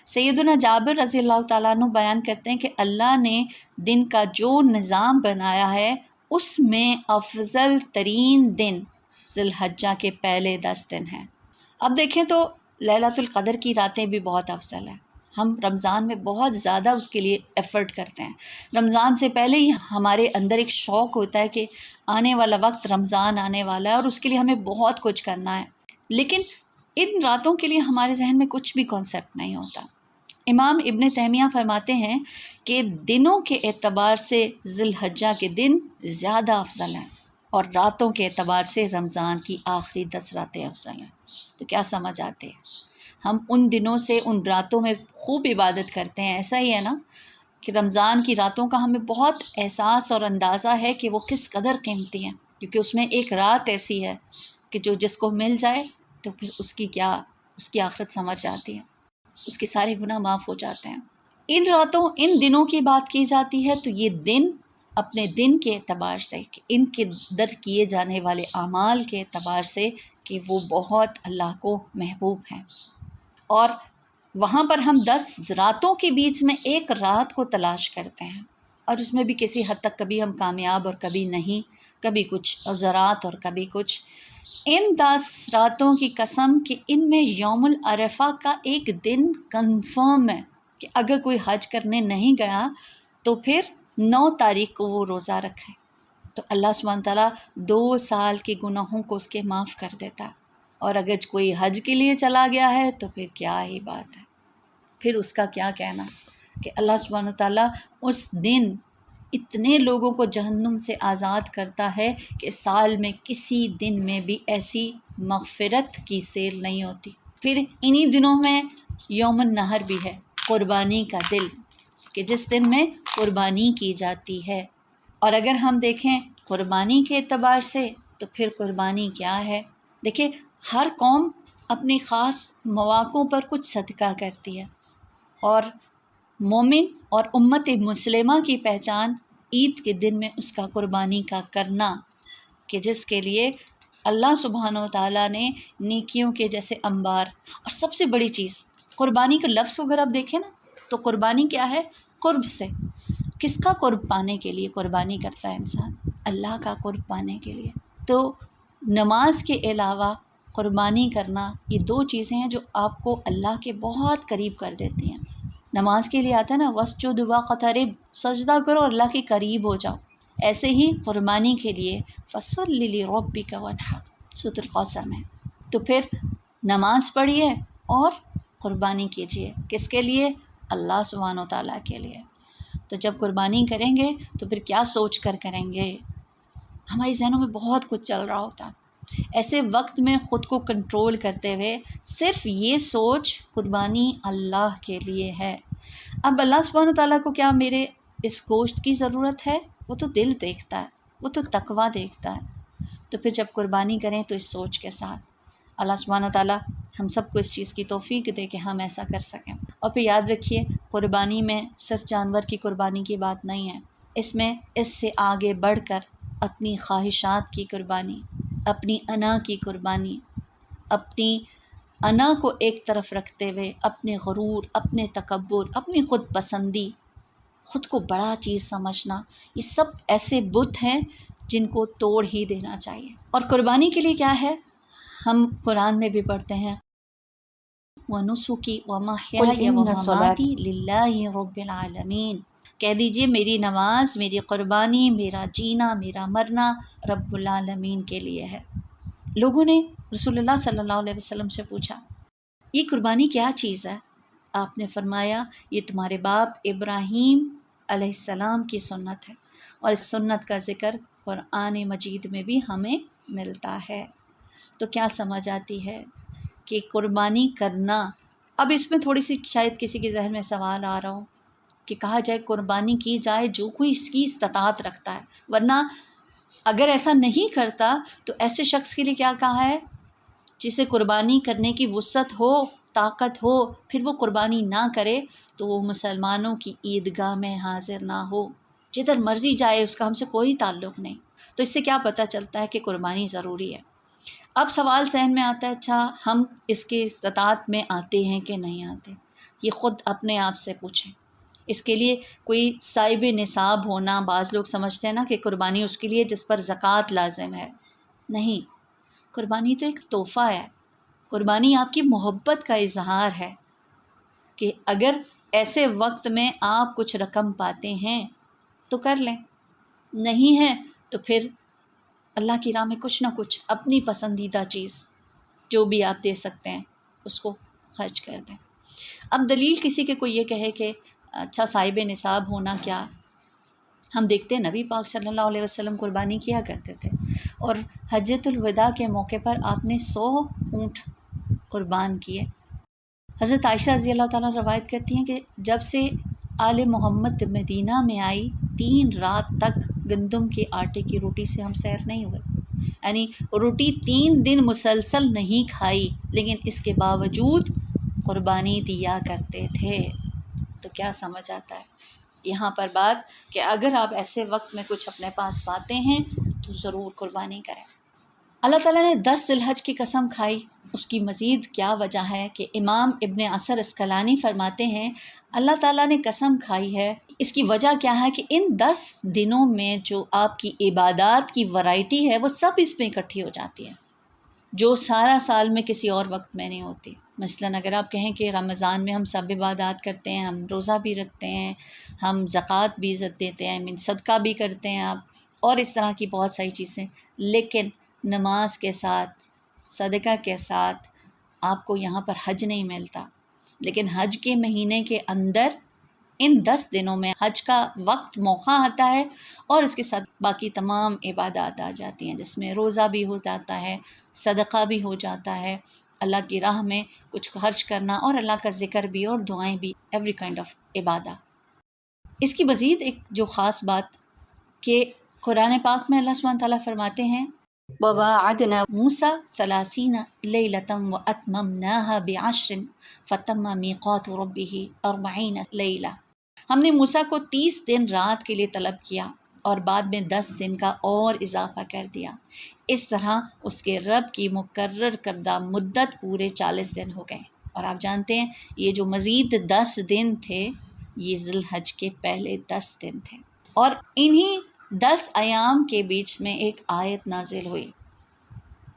سیدنا جابر رضی اللہ تعالیٰ عنہ بیان کرتے ہیں کہ اللہ نے دن کا جو نظام بنایا ہے اس میں افضل ترین دن ذی الحجہ کے پہلے 10 دن ہیں. اب دیکھیں تو لیلۃ القدر کی راتیں بھی بہت افضل ہیں. ہم رمضان میں بہت زیادہ اس کے لیے ایفرٹ کرتے ہیں. رمضان سے پہلے ہی ہمارے اندر ایک شوق ہوتا ہے کہ آنے والا وقت رمضان آنے والا ہے اور اس کے لیے ہمیں بہت کچھ کرنا ہے، لیکن ان راتوں کے لیے ہمارے ذہن میں کچھ بھی کانسیپٹ نہیں ہوتا. امام ابن تیمیہ فرماتے ہیں کہ دنوں کے اعتبار سے ذی الحجہ کے دن زیادہ افضل ہیں، اور راتوں کے اعتبار سے رمضان کی آخری 10 راتیں افضل ہیں. تو کیا سمجھ آتے ہیں، ہم ان دنوں سے ان راتوں میں خوب عبادت کرتے ہیں. ایسا ہی ہے نا کہ رمضان کی راتوں کا ہمیں بہت احساس اور اندازہ ہے کہ وہ کس قدر قیمتی ہیں، کیونکہ اس میں ایک رات ایسی ہے کہ جس کو مل جائے تو پھر اس کی آخرت سنور جاتی ہے، اس کے سارے گناہ معاف ہو جاتے ہیں. ان دنوں کی بات کی جاتی ہے تو یہ دن اپنے دن کے اعتبار سے، کہ ان کے در کیے جانے والے اعمال کے اعتبار سے کہ وہ بہت اللہ کو محبوب ہیں. اور وہاں پر ہم 10 راتوں کے بیچ میں ایک رات کو تلاش کرتے ہیں، اور اس میں بھی کسی حد تک کبھی ہم کامیاب اور کبھی نہیں، کبھی کچھ عذرات اور کبھی کچھ. ان 10 راتوں کی قسم کہ ان میں یوم العرفہ کا ایک دن کنفرم ہے کہ اگر کوئی حج کرنے نہیں گیا تو پھر 9 تاریخ کو وہ روزہ رکھے تو اللہ سبحانہ تعالیٰ 2 سال کے گناہوں کو اس کے معاف کر دیتا. اور اگر کوئی حج کے لیے چلا گیا ہے تو پھر کیا ہی بات ہے، پھر اس کا کیا کہنا کہ اللہ سبحانہ تعالیٰ اس دن اتنے لوگوں کو جہنم سے آزاد کرتا ہے کہ سال میں کسی دن میں بھی ایسی مغفرت کی سیل نہیں ہوتی. پھر انہی دنوں میں یوم النحر بھی ہے، قربانی کا دل، کہ جس دن میں قربانی کی جاتی ہے. اور اگر ہم دیکھیں قربانی کے اعتبار سے تو پھر قربانی کیا ہے، دیکھیں ہر قوم اپنی خاص مواقعوں پر کچھ صدقہ کرتی ہے، اور مومن اور امت مسلمہ کی پہچان عید کے دن میں اس کا قربانی کا کرنا، کہ جس کے لیے اللہ سبحانہ و تعالیٰ نے نیکیوں کے جیسے انبار. اور سب سے بڑی چیز قربانی کا لفظ اگر آپ دیکھیں نا تو قربانی کیا ہے، قرب سے. کس کا قرب پانے کے لیے قربانی کرتا ہے انسان، اللہ کا قرب پانے کے لیے. تو نماز کے علاوہ قربانی کرنا، یہ 2 چیزیں ہیں جو آپ کو اللہ کے بہت قریب کر دیتی ہیں. نماز کے لیے آتا ہے نا وَاسْجُدْ وَاقْتَرِب، سجدہ کرو اور اللہ کے قریب ہو جاؤ. ایسے ہی قربانی کے لیے فَصَلِّ لِرَبِّكَ وَانْحَرْ سورۃ القصر میں. تو پھر نماز پڑھیے اور قربانی کیجیے، کس کے لیے، اللہ سبحانہ و تعالیٰ کے لیے. تو جب قربانی کریں گے تو پھر کیا سوچ کر کریں گے، ہمارے ذہنوں میں بہت کچھ چل رہا ہوتا. ایسے وقت میں خود کو کنٹرول کرتے ہوئے صرف یہ سوچ قربانی اللہ کے لیے ہے. اب اللہ سبحانہ و تعالیٰ کو کیا میرے اس گوشت کی ضرورت ہے، وہ تو دل دیکھتا ہے، وہ تو تقویٰ دیکھتا ہے. تو پھر جب قربانی کریں تو اس سوچ کے ساتھ. اللہ سبحانہ و تعالیٰ ہم سب کو اس چیز کی توفیق دے کہ ہم ایسا کر سکیں. اور پھر یاد رکھیے قربانی میں صرف جانور کی قربانی کی بات نہیں ہے، اس میں اس سے آگے بڑھ کر اپنی خواہشات کی قربانی، اپنی انا کی قربانی، اپنی انا کو ایک طرف رکھتے ہوئے اپنے غرور، اپنے تکبر، اپنی خود پسندی خود کو بڑا چیز سمجھنا، یہ سب ایسے بت ہیں جن کو توڑ ہی دینا چاہیے۔ اور قربانی کے لیے کیا ہے؟ ہم قرآن میں بھی پڑھتے ہیں وَنُسُكِي وَمَحْيَايَ قل ان وَمَمَاتِي لِلَّهِ رَبِّ الْعَالَمِينَ، کہہ دیجئے میری نماز، میری قربانی، میرا جینا، میرا مرنا رب العالمین کے لیے ہے۔ لوگوں نے رسول اللہ صلی اللہ علیہ وسلم سے پوچھا یہ قربانی کیا چیز ہے؟ آپ نے فرمایا یہ تمہارے باپ ابراہیم علیہ السلام کی سنت ہے، اور اس سنت کا ذکر قرآن مجید میں بھی ہمیں ملتا ہے۔ تو کیا سمجھ آتی ہے کہ قربانی کرنا، اب اس میں تھوڑی سی شاید کسی کے ذہن میں سوال آ رہا ہو کہ کہا جائے قربانی کی جائے جو کوئی اس کی استطاعت رکھتا ہے، ورنہ اگر ایسا نہیں کرتا تو ایسے شخص کے لیے کیا کہا ہے؟ جسے قربانی کرنے کی وسعت ہو، طاقت ہو، پھر وہ قربانی نہ کرے تو وہ مسلمانوں کی عیدگاہ میں حاضر نہ ہو، جدھر مرضی جائے اس کا ہم سے کوئی تعلق نہیں۔ تو اس سے کیا پتہ چلتا ہے کہ قربانی ضروری ہے۔ اب سوال ذہن میں آتا ہے اچھا ہم اس کے استطاعت میں آتے ہیں کہ نہیں آتے؟ یہ خود اپنے آپ سے پوچھیں۔ اس کے لیے کوئی صاحب نصاب ہونا، بعض لوگ سمجھتے ہیں نا کہ قربانی اس کے لیے جس پر زکوٰۃ لازم ہے، نہیں، قربانی تو ایک تحفہ ہے۔ قربانی آپ کی محبت کا اظہار ہے کہ اگر ایسے وقت میں آپ کچھ رقم پاتے ہیں تو کر لیں، نہیں ہے تو پھر اللہ کی راہ میں کچھ نہ کچھ اپنی پسندیدہ چیز جو بھی آپ دے سکتے ہیں اس کو خرچ کر دیں۔ اب دلیل کسی کے کوئی یہ کہے کہ اچھا صاحب نصاب ہونا کیا، ہم دیکھتے ہیں نبی پاک صلی اللہ علیہ وسلم قربانی کیا کرتے تھے، اور حجۃ الوداع کے موقع پر آپ نے 100 اونٹ قربان کیے۔ حضرت عائشہ رضی اللہ تعالیٰ روایت کرتی ہیں کہ جب سے آل محمد مدینہ میں آئی 3 رات تک گندم کے آٹے کی روٹی سے ہم سیر نہیں ہوئے، یعنی روٹی 3 دن مسلسل نہیں کھائی، لیکن اس کے باوجود قربانی دیا کرتے تھے۔ تو کیا سمجھ آتا ہے یہاں پر بات کہ اگر آپ ایسے وقت میں کچھ اپنے پاس پاتے ہیں تو ضرور قربانی کریں۔ اللہ تعالیٰ نے 10 ذی الحج کی قسم کھائی، اس کی مزید کیا وجہ ہے کہ امام ابن اثر اسقلانی فرماتے ہیں اللہ تعالیٰ نے قسم کھائی ہے، اس کی وجہ کیا ہے کہ ان 10 دنوں میں جو آپ کی عبادات کی ورائٹی ہے وہ سب اس میں اکٹھی ہو جاتی ہے، جو سارا سال میں کسی اور وقت میں نہیں ہوتی۔ مثلاً اگر آپ کہیں کہ رمضان میں ہم سب عبادات کرتے ہیں، ہم روزہ بھی رکھتے ہیں، ہم زکوٰۃ بھی دیتے ہیں، صدقہ بھی کرتے ہیں آپ، اور اس طرح کی بہت ساری چیزیں، لیکن نماز کے ساتھ، صدقہ کے ساتھ آپ کو یہاں پر حج نہیں ملتا۔ لیکن حج کے مہینے کے اندر ان 10 دنوں میں حج کا وقت موقع آتا ہے، اور اس کے ساتھ باقی تمام عبادات آ جاتی ہیں، جس میں روزہ بھی ہو جاتا ہے، صدقہ بھی ہو جاتا ہے، اللہ کی راہ میں کچھ خرچ کرنا، اور اللہ کا ذکر بھی اور دعائیں بھی، ایوری کائنڈ آف عبادت۔ اس کی مزید ایک جو خاص بات کہ قرآن پاک میں اللہ سبحانہ تعالیٰ فرماتے ہیں وَوَاعَدْنَا مُوسَىٰ 30 لَيْلَةً وَأَتْمَمْنَاهَا بِعَشْرٍ فَتَمَّ مِيقَاتُ رَبِّهِ 40 لَيْلَةً، ہم نے موسیٰ کو 30 دن رات کے لیے طلب کیا اور بعد میں 10 دن کا اور اضافہ کر دیا، اس طرح اس کے رب کی مقرر کردہ مدت پورے 40 دن ہو گئے۔ اور آپ جانتے ہیں یہ جو مزید 10 دن تھے یہ ذی الحج کے پہلے 10 دن تھے، اور انہی 10 ایام کے بیچ میں ایک آیت نازل ہوئی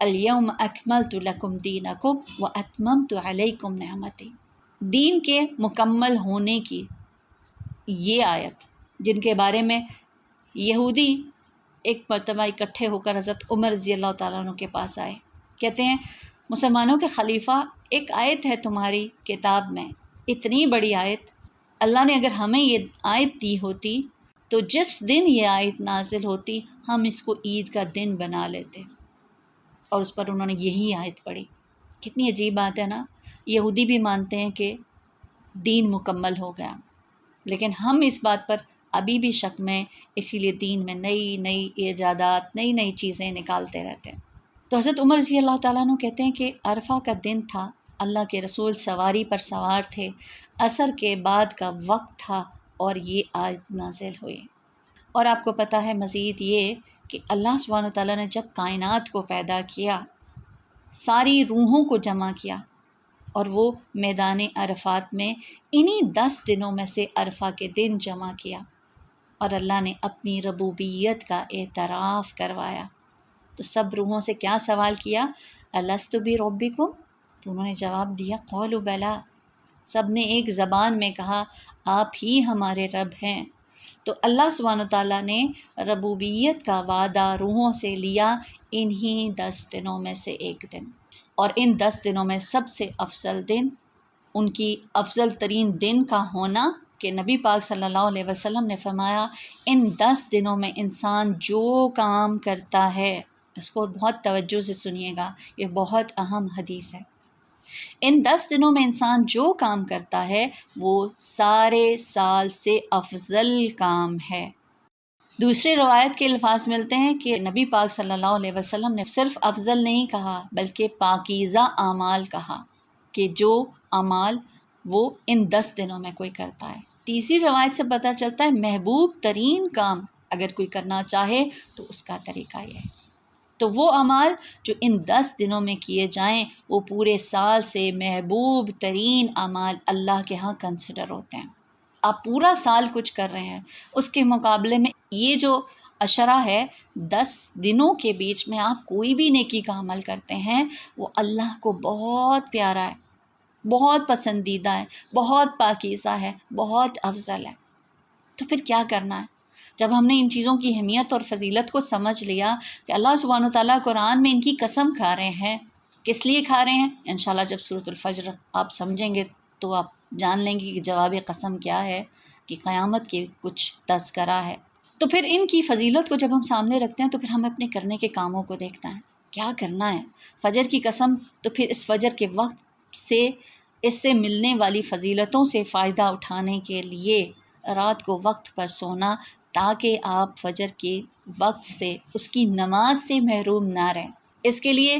الیوم اکملت لکم دینکم واتممت علیکم نعمتی، دین کے مکمل ہونے کی یہ آیت، جن کے بارے میں یہودی ایک مرتبہ اکٹھے ہو کر حضرت عمر رضی اللہ تعالیٰ عنہ کے پاس آئے، کہتے ہیں مسلمانوں کے خلیفہ ایک آیت ہے تمہاری کتاب میں، اتنی بڑی آیت، اللہ نے اگر ہمیں یہ آیت دی ہوتی تو جس دن یہ آیت نازل ہوتی ہم اس کو عید کا دن بنا لیتے، اور اس پر انہوں نے یہی آیت پڑھی۔ کتنی عجیب بات ہے نا، یہودی بھی مانتے ہیں کہ دین مکمل ہو گیا، لیکن ہم اس بات پر ابھی بھی شک میں، اسی لیے دین میں نئی نئی ایجادات، نئی نئی چیزیں نکالتے رہتے ہیں۔ تو حضرت عمر رضی اللہ تعالیٰ عنہ کہتے ہیں کہ عرفہ کا دن تھا، اللہ کے رسول سواری پر سوار تھے، عصر کے بعد کا وقت تھا اور یہ آیت نازل ہوئی۔ اور آپ کو پتہ ہے مزید یہ کہ اللہ سبحانہ تعالیٰ نے جب کائنات کو پیدا کیا، ساری روحوں کو جمع کیا، اور وہ میدان عرفات میں انہی 10 دنوں میں سے عرفہ کے دن جمع کیا، اور اللہ نے اپنی ربوبیت کا اعتراف کروایا۔ تو سب روحوں سے کیا سوال کیا؟ الست بربکم؟ تو انہوں نے جواب دیا قالوا بلا، سب نے ایک زبان میں کہا آپ ہی ہمارے رب ہیں۔ تو اللہ سبحانہ وتعالیٰ نے ربوبیت کا وعدہ روحوں سے لیا انہی 10 دنوں میں سے ایک دن، اور ان 10 دنوں میں سب سے افضل دن، ان کی افضل ترین دن کا ہونا کہ نبی پاک صلی اللہ علیہ وسلم نے فرمایا ان 10 دنوں میں انسان جو کام کرتا ہے، اس کو بہت توجہ سے سنیے گا، یہ بہت اہم حدیث ہے، ان 10 دنوں میں انسان جو کام کرتا ہے وہ سارے سال سے افضل کام ہے۔ دوسری روایت کے الفاظ ملتے ہیں کہ نبی پاک صلی اللہ علیہ وسلم نے صرف افضل نہیں کہا بلکہ پاکیزہ اعمال کہا، کہ جو اعمال وہ ان 10 دنوں میں کوئی کرتا ہے۔ تیسری روایت سے پتہ چلتا ہے محبوب ترین کام اگر کوئی کرنا چاہے تو اس کا طریقہ یہ ہے۔ تو وہ اعمال جو ان 10 دنوں میں کیے جائیں وہ پورے سال سے محبوب ترین اعمال اللہ کے ہاں کنسیڈر ہوتے ہیں۔ آپ پورا سال کچھ کر رہے ہیں، اس کے مقابلے میں یہ جو عشرہ ہے 10 دنوں کے بیچ میں آپ کوئی بھی نیکی کا عمل کرتے ہیں وہ اللہ کو بہت پیارا ہے، بہت پسندیدہ ہے، بہت پاکیزہ ہے، بہت افضل ہے۔ تو پھر کیا کرنا ہے؟ جب ہم نے ان چیزوں کی اہمیت اور فضیلت کو سمجھ لیا کہ اللہ سبحانہ وتعالیٰ قرآن میں ان کی قسم کھا رہے ہیں، کس لیے کھا رہے ہیں؟ انشاءاللہ جب سورۃ الفجر آپ سمجھیں گے تو آپ جان لیں گے کہ جواب قسم کیا ہے، کہ قیامت کی کچھ تذکرہ ہے۔ تو پھر ان کی فضیلت کو جب ہم سامنے رکھتے ہیں تو پھر ہمیں اپنے کرنے کے کاموں کو دیکھنا ہے، کیا کرنا ہے۔ فجر کی قسم، تو پھر اس فجر کے وقت سے اس سے ملنے والی فضیلتوں سے فائدہ اٹھانے کے لیے رات کو وقت پر سونا، تاکہ آپ فجر کے وقت سے اس کی نماز سے محروم نہ رہیں۔ اس کے لیے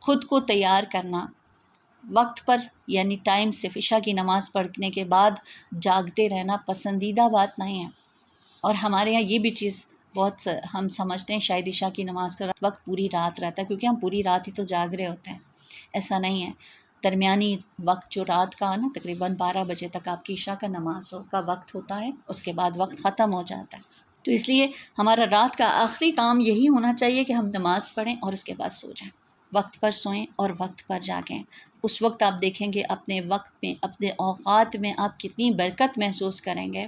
خود کو تیار کرنا، وقت پر یعنی ٹائم سے عشاء کی نماز پڑھنے کے بعد جاگتے رہنا پسندیدہ بات نہیں ہے۔ اور ہمارے یہاں یہ بھی چیز بہت ہم سمجھتے ہیں شاید عشاء کی نماز کا وقت پوری رات رہتا ہے، کیونکہ ہم پوری رات ہی تو جاگ رہے ہوتے ہیں۔ ایسا نہیں ہے، درمیانی وقت جو رات کا نا تقریباً 12 بجے تک آپ کی عشاء کا نماز کا وقت ہوتا ہے، اس کے بعد وقت ختم ہو جاتا ہے۔ تو اس لیے ہمارا رات کا آخری کام یہی ہونا چاہیے کہ ہم نماز پڑھیں اور اس کے بعد سو جائیں، وقت پر سوئیں اور وقت پر جاگیں۔ اس وقت آپ دیکھیں گے اپنے وقت میں، اپنے اوقات میں آپ کتنی برکت محسوس کریں گے،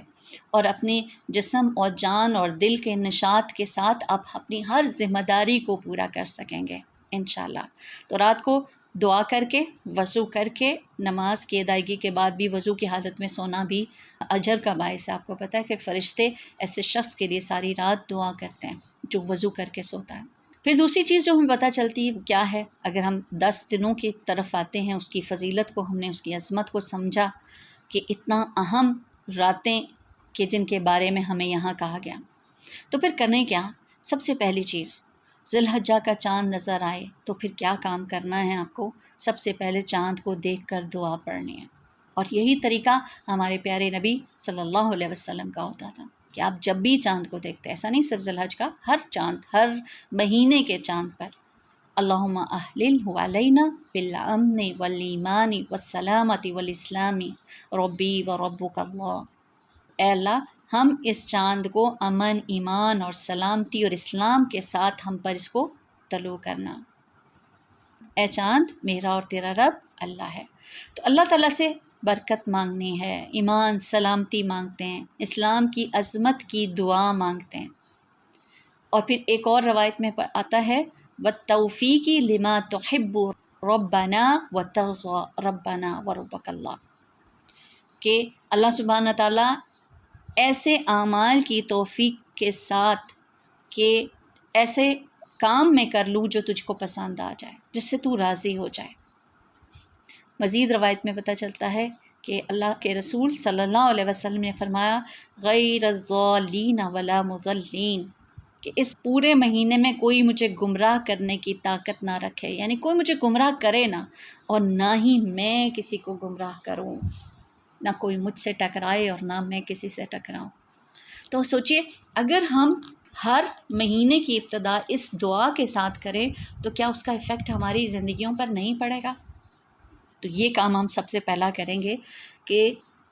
اور اپنی جسم اور جان اور دل کے نشاط کے ساتھ آپ اپنی ہر ذمہ داری کو پورا کر سکیں گے انشاءاللہ۔ تو رات کو دعا کر کے، وضو کر کے، نماز کی ادائیگی کے بعد بھی وضو کی حالت میں سونا بھی اجر کا باعث ہے۔ آپ کو پتہ ہے کہ فرشتے ایسے شخص کے لیے ساری رات دعا کرتے ہیں جو وضو کر کے سوتا ہے۔ پھر دوسری چیز جو ہمیں پتہ چلتی ہے وہ کیا ہے؟ اگر ہم 10 دنوں کی طرف آتے ہیں، اس کی فضیلت کو ہم نے، اس کی عظمت کو سمجھا کہ اتنا اہم راتیں کہ جن کے بارے میں ہمیں یہاں کہا گیا، تو پھر کرنے کیا؟ سب سے پہلی چیز، ذی الحجہ کا چاند نظر آئے تو پھر کیا کام کرنا ہے آپ کو؟ سب سے پہلے چاند کو دیکھ کر دعا پڑھنی ہے، اور یہی طریقہ ہمارے پیارے نبی صلی اللہ علیہ وسلم کا ہوتا تھا کہ آپ جب بھی چاند کو دیکھتے، ایسا نہیں صرف ذی الحجہ کا، ہر چاند، ہر مہینے کے چاند پر اللہم اہللہ علینا بالامن والایمان والسلامت والاسلام ربی وربک اللہ، اے اللہ ہم اس چاند کو امن، ایمان اور سلامتی اور اسلام کے ساتھ ہم پر اس کو طلوع کرنا۔ اے چاند میرا اور تیرا رب اللہ ہے۔ تو اللہ تعالیٰ سے برکت مانگنی ہے، ایمان سلامتی مانگتے ہیں، اسلام کی عظمت کی دعا مانگتے ہیں۔ اور پھر ایک اور روایت میں آتا ہے وَالتَّوْفِيقِ لِمَا تُحِبُّ رَبَّنَا وَتَرْضَى رَبَّنَا وَرَبَّكَ اللہ، کہ اللہ سبحانہ تعالیٰ ایسے اعمال کی توفیق کے ساتھ کہ ایسے کام میں کر لوں جو تجھ کو پسند آ جائے، جس سے تو راضی ہو جائے۔ مزید روایت میں پتہ چلتا ہے کہ اللہ کے رسول صلی اللہ علیہ وسلم نے فرمایا غیر الضالین ولا مضلین، کہ اس پورے مہینے میں کوئی مجھے گمراہ کرنے کی طاقت نہ رکھے، یعنی کوئی مجھے گمراہ کرے نہ، اور نہ ہی میں کسی کو گمراہ کروں، نہ کوئی مجھ سے ٹکرائے اور نہ میں کسی سے ٹکراؤں۔ تو سوچئے اگر ہم ہر مہینے کی ابتدا اس دعا کے ساتھ کریں تو کیا اس کا ایفیکٹ ہماری زندگیوں پر نہیں پڑے گا؟ تو یہ کام ہم سب سے پہلا کریں گے کہ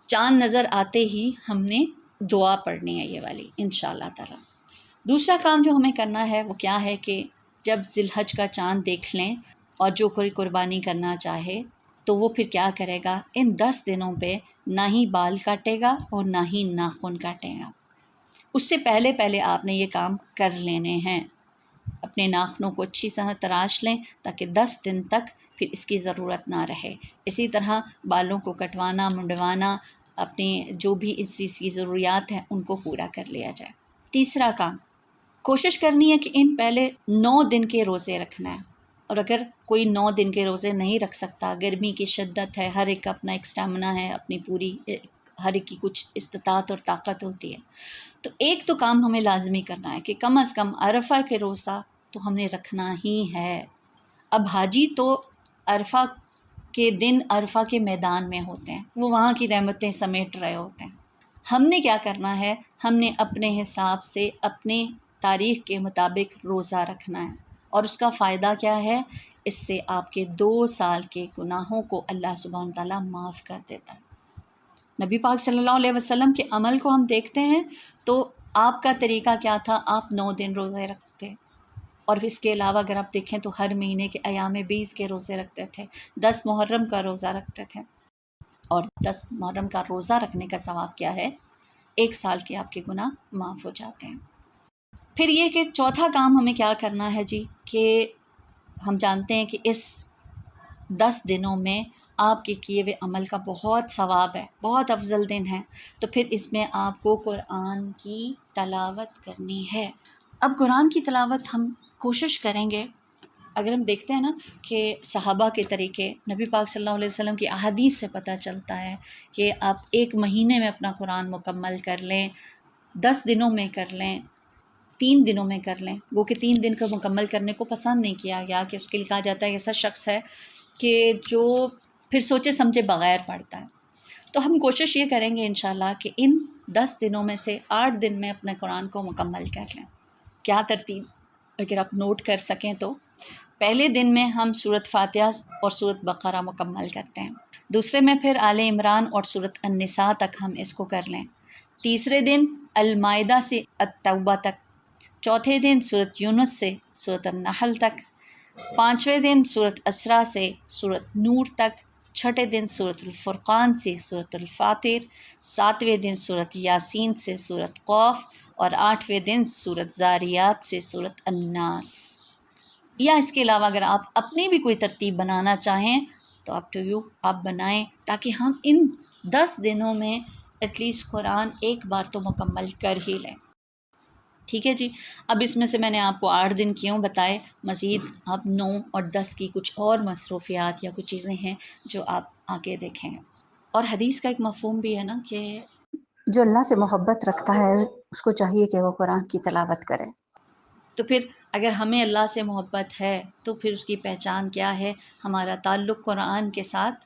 چاند نظر آتے ہی ہم نے دعا پڑھنی ہے یہ والی انشاءاللہ تعالی۔ دوسرا کام جو ہمیں کرنا ہے وہ کیا ہے کہ جب ذی الحج کا چاند دیکھ لیں اور جو کوئی قربانی کرنا چاہے تو وہ پھر کیا کرے گا، ان 10 دنوں پہ نہ ہی بال کاٹے گا اور نہ ہی ناخن کاٹے گا۔ اس سے پہلے آپ نے یہ کام کر لینے ہیں۔ اپنے ناخنوں کو اچھی طرح تراش لیں تاکہ 10 دن تک پھر اس کی ضرورت نہ رہے۔ اسی طرح بالوں کو کٹوانا، منڈوانا، اپنی جو بھی اس چیز کی ضروریات ہیں ان کو پورا کر لیا جائے۔ تیسرا کام، کوشش کرنی ہے کہ ان پہلے 9 دن کے روزے رکھنا ہے، اور اگر کوئی 9 دن کے روزے نہیں رکھ سکتا، گرمی کی شدت ہے، ہر ایک کا اپنا ایک اسٹیمنا ہے، اپنی پوری ہر ایک کی کچھ استطاعت اور طاقت ہوتی ہے، تو ایک تو کام ہمیں لازمی کرنا ہے کہ کم از کم عرفہ کے روزہ تو ہم نے رکھنا ہی ہے۔ اب حاجی تو عرفہ کے دن عرفہ کے میدان میں ہوتے ہیں، وہ وہاں کی رحمتیں سمیٹ رہے ہوتے ہیں۔ ہم نے کیا کرنا ہے، ہم نے اپنے حساب سے اپنے تاریخ کے مطابق روزہ رکھنا ہے، اور اس کا فائدہ کیا ہے، اس سے آپ کے 2 سال کے گناہوں کو اللہ سبحانہ تعالیٰ معاف کر دیتا ہے۔ نبی پاک صلی اللہ علیہ وسلم کے عمل کو ہم دیکھتے ہیں تو آپ کا طریقہ کیا تھا، آپ 9 دن روزے رکھتے، اور اس کے علاوہ اگر آپ دیکھیں تو ہر مہینے کے ایام 20 کے روزے رکھتے تھے، 10 محرم کا روزہ رکھتے تھے، اور 10 محرم کا روزہ رکھنے کا ثواب کیا ہے، 1 سال کے آپ کے گناہ معاف ہو جاتے ہیں۔ پھر یہ کہ چوتھا کام ہمیں کیا کرنا ہے جی، کہ ہم جانتے ہیں کہ اس 10 دنوں میں آپ کے کیے ہوئے عمل کا بہت ثواب ہے، بہت افضل دن ہے، تو پھر اس میں آپ کو قرآن کی تلاوت کرنی ہے۔ اب قرآن کی تلاوت ہم کوشش کریں گے، اگر ہم دیکھتے ہیں نا کہ صحابہ کے طریقے، نبی پاک صلی اللہ علیہ وسلم کی احادیث سے پتہ چلتا ہے کہ آپ 1 مہینے میں اپنا قرآن مکمل کر لیں، 10 دنوں میں کر لیں، 3 دنوں میں کر لیں، وہ کہ 3 دن کا مکمل کرنے کو پسند نہیں کیا گیا کہ اس کے لیے کہا جاتا ہے ایسا شخص ہے کہ جو پھر سوچے سمجھے بغیر پڑھتا ہے۔ تو ہم کوشش یہ کریں گے انشاءاللہ کہ ان 10 دنوں میں سے 8 دن میں اپنے قرآن کو مکمل کر لیں۔ کیا ترتیب اگر آپ نوٹ کر سکیں تو، پہلے دن میں ہم سورۃ فاتحہ اور سورۃ بقرہ مکمل کرتے ہیں، دوسرے میں پھر آل عمران اور سورۃ النساء تک ہم اس کو کر لیں، تیسرے دن المائدہ سے التوبہ تک، چوتھے دن سورۃ یونس سے سورۃ النحل تک، 5ویں دن سورۃ اسراء سے سورۃ نور تک، چھٹے دن سورۃ الفرقان سے سورۃ الفاطر، 7ویں دن سورۃ یاسین سے سورۃ قاف، اور 8ویں دن سورۃ زاریات سے سورۃ الناس۔ یا اس کے علاوہ اگر آپ اپنی بھی کوئی ترتیب بنانا چاہیں تو اپ ٹو یو، آپ بنائیں، تاکہ ہم ان 10 دنوں میں ایٹ لیسٹ قرآن ایک بار تو مکمل کر ہی لیں۔ ٹھیک ہے جی، اب اس میں سے میں نے آپ کو 8 دن کیوں بتائے، مزید آپ 9 اور 10 کی کچھ اور مصروفیات یا کچھ چیزیں ہیں جو آپ آگے دیکھیں گے۔ اور حدیث کا ایک مفہوم بھی ہے نا کہ جو اللہ سے محبت رکھتا ہے اس کو چاہیے کہ وہ قرآن کی تلاوت کرے، تو پھر اگر ہمیں اللہ سے محبت ہے تو پھر اس کی پہچان کیا ہے، ہمارا تعلق قرآن کے ساتھ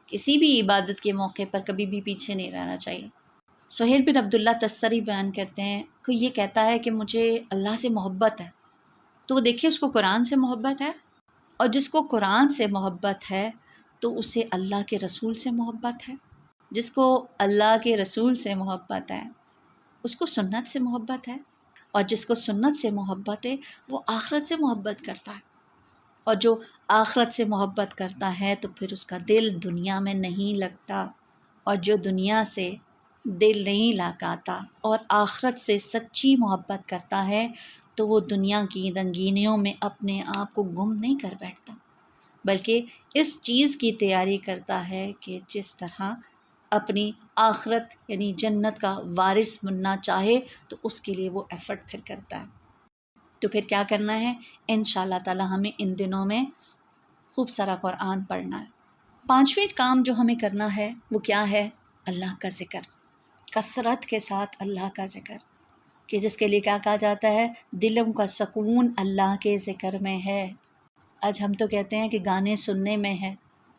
کسی بھی عبادت کے موقع پر کبھی بھی پیچھے نہیں رہنا چاہیے۔ سہیل بن عبداللہ تستری بیان کرتے ہیں کہ یہ کہتا ہے کہ مجھے اللہ سے محبت ہے، تو وہ دیکھیے اس کو قرآن سے محبت ہے، اور جس کو قرآن سے محبت ہے تو اسے اللہ کے رسول سے محبت ہے، جس کو اللہ کے رسول سے محبت ہے اس کو سنت سے محبت ہے، اور جس کو سنت سے محبت ہے وہ آخرت سے محبت کرتا ہے، اور جو آخرت سے محبت کرتا ہے تو پھر اس کا دل دنیا میں نہیں لگتا، اور جو دنیا سے دل نہیں لگاتا اور آخرت سے سچی محبت کرتا ہے تو وہ دنیا کی رنگینیوں میں اپنے آپ کو گم نہیں کر بیٹھتا، بلکہ اس چیز کی تیاری کرتا ہے کہ جس طرح اپنی آخرت یعنی جنت کا وارث بننا چاہے تو اس کے لیے وہ ایفرٹ پھر کرتا ہے۔ تو پھر کیا کرنا ہے، انشاءاللہ تعالی ہمیں ان دنوں میں خوب سارا قرآن پڑھنا ہے۔ 5ویں کام جو ہمیں کرنا ہے وہ کیا ہے، اللہ کا ذکر، کثرت کے ساتھ اللہ کا ذکر، کہ جس کے لیے کیا کہا جاتا ہے، دلوں کا سکون اللہ کے ذکر میں ہے۔ آج ہم تو کہتے ہیں کہ گانے سننے میں ہے،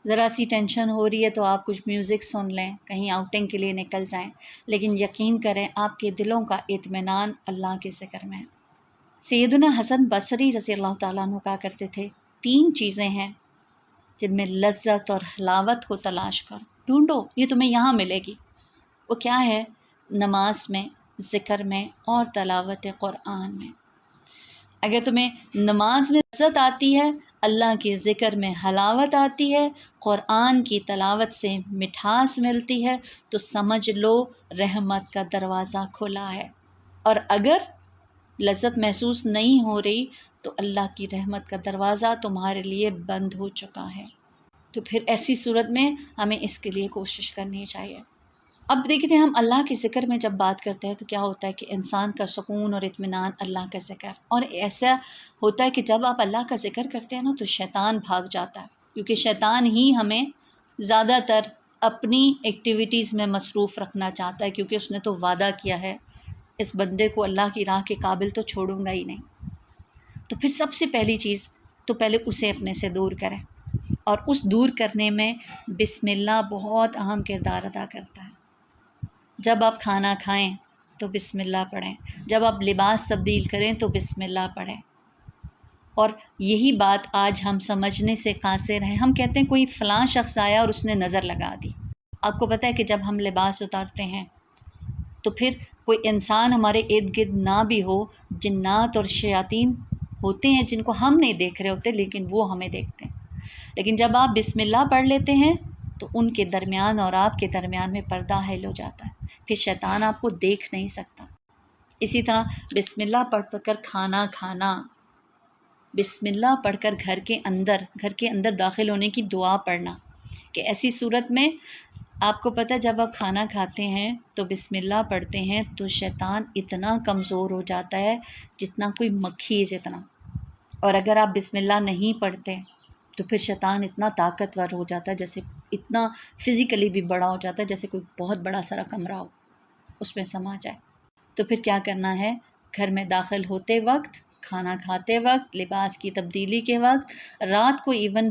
ذرا سی ٹینشن ہو رہی ہے تو آپ کچھ میوزک سن لیں، کہیں آؤٹنگ کے لیے نکل جائیں، لیکن یقین کریں آپ کے دلوں کا اطمینان اللہ کے ذکر میں ہے۔ سیدنا حسن بصری رضی اللہ تعالیٰ عنہ کہا کرتے تھے 3 چیزیں ہیں جن میں لذت اور حلاوت کو تلاش کرو، ڈھونڈو، یہ تمہیں یہاں ملے گی۔ وہ کیا ہے؟ نماز میں، ذکر میں اور تلاوت قرآن میں۔ اگر تمہیں نماز میں لذت آتی ہے، اللہ کے ذکر میں حلاوت آتی ہے، قرآن کی تلاوت سے مٹھاس ملتی ہے، تو سمجھ لو رحمت کا دروازہ کھلا ہے۔ اور اگر لذت محسوس نہیں ہو رہی تو اللہ کی رحمت کا دروازہ تمہارے لیے بند ہو چکا ہے۔ تو پھر ایسی صورت میں ہمیں اس کے لیے کوشش کرنی چاہیے۔ اب دیکھتے ہیں ہم اللہ کے ذکر میں جب بات کرتے ہیں تو کیا ہوتا ہے کہ انسان کا سکون اور اطمینان اللہ کا ذکر، اور ایسا ہوتا ہے کہ جب آپ اللہ کا ذکر کرتے ہیں نا تو شیطان بھاگ جاتا ہے، کیونکہ شیطان ہی ہمیں زیادہ تر اپنی ایکٹیویٹیز میں مصروف رکھنا چاہتا ہے، کیونکہ اس نے تو وعدہ کیا ہے اس بندے کو اللہ کی راہ کے قابل تو چھوڑوں گا ہی نہیں۔ تو پھر سب سے پہلی چیز تو پہلے اسے اپنے سے دور کریں، اور اس دور کرنے میں بسم اللہ بہت اہم کردار ادا کرتا ہے۔ جب آپ کھانا کھائیں تو بسم اللہ پڑھیں، جب آپ لباس تبدیل کریں تو بسم اللہ پڑھیں۔ اور یہی بات آج ہم سمجھنے سے قاصر ہیں۔ ہم کہتے ہیں کوئی فلاں شخص آیا اور اس نے نظر لگا دی۔ آپ کو پتہ ہے کہ جب ہم لباس اتارتے ہیں تو پھر کوئی انسان ہمارے ارد گرد نہ بھی ہو، جنات اور شیاطین ہوتے ہیں جن کو ہم نہیں دیکھ رہے ہوتے لیکن وہ ہمیں دیکھتے ہیں۔ لیکن جب آپ بسم اللہ پڑھ لیتے ہیں تو ان کے درمیان اور آپ کے درمیان میں پردہ حائل ہو جاتا ہے، پھر شیطان آپ کو دیکھ نہیں سکتا۔ اسی طرح بسم اللہ پڑھ کر کھانا کھانا، بسم اللہ پڑھ کر گھر کے اندر داخل ہونے کی دعا پڑھنا، کہ ایسی صورت میں آپ کو پتہ جب آپ کھانا کھاتے ہیں تو بسم اللہ پڑھتے ہیں تو شیطان اتنا کمزور ہو جاتا ہے جتنا کوئی مکھی ہے جتنا، اور اگر آپ بسم اللہ نہیں پڑھتے تو پھر شیطان اتنا طاقتور ہو جاتا ہے، جیسے اتنا فزیکلی بھی بڑا ہو جاتا ہے، جیسے کوئی بہت بڑا سارا کمرہ ہو اس میں سما جائے۔ تو پھر کیا کرنا ہے؟ گھر میں داخل ہوتے وقت، کھانا کھاتے وقت، لباس کی تبدیلی کے وقت، رات کو ایون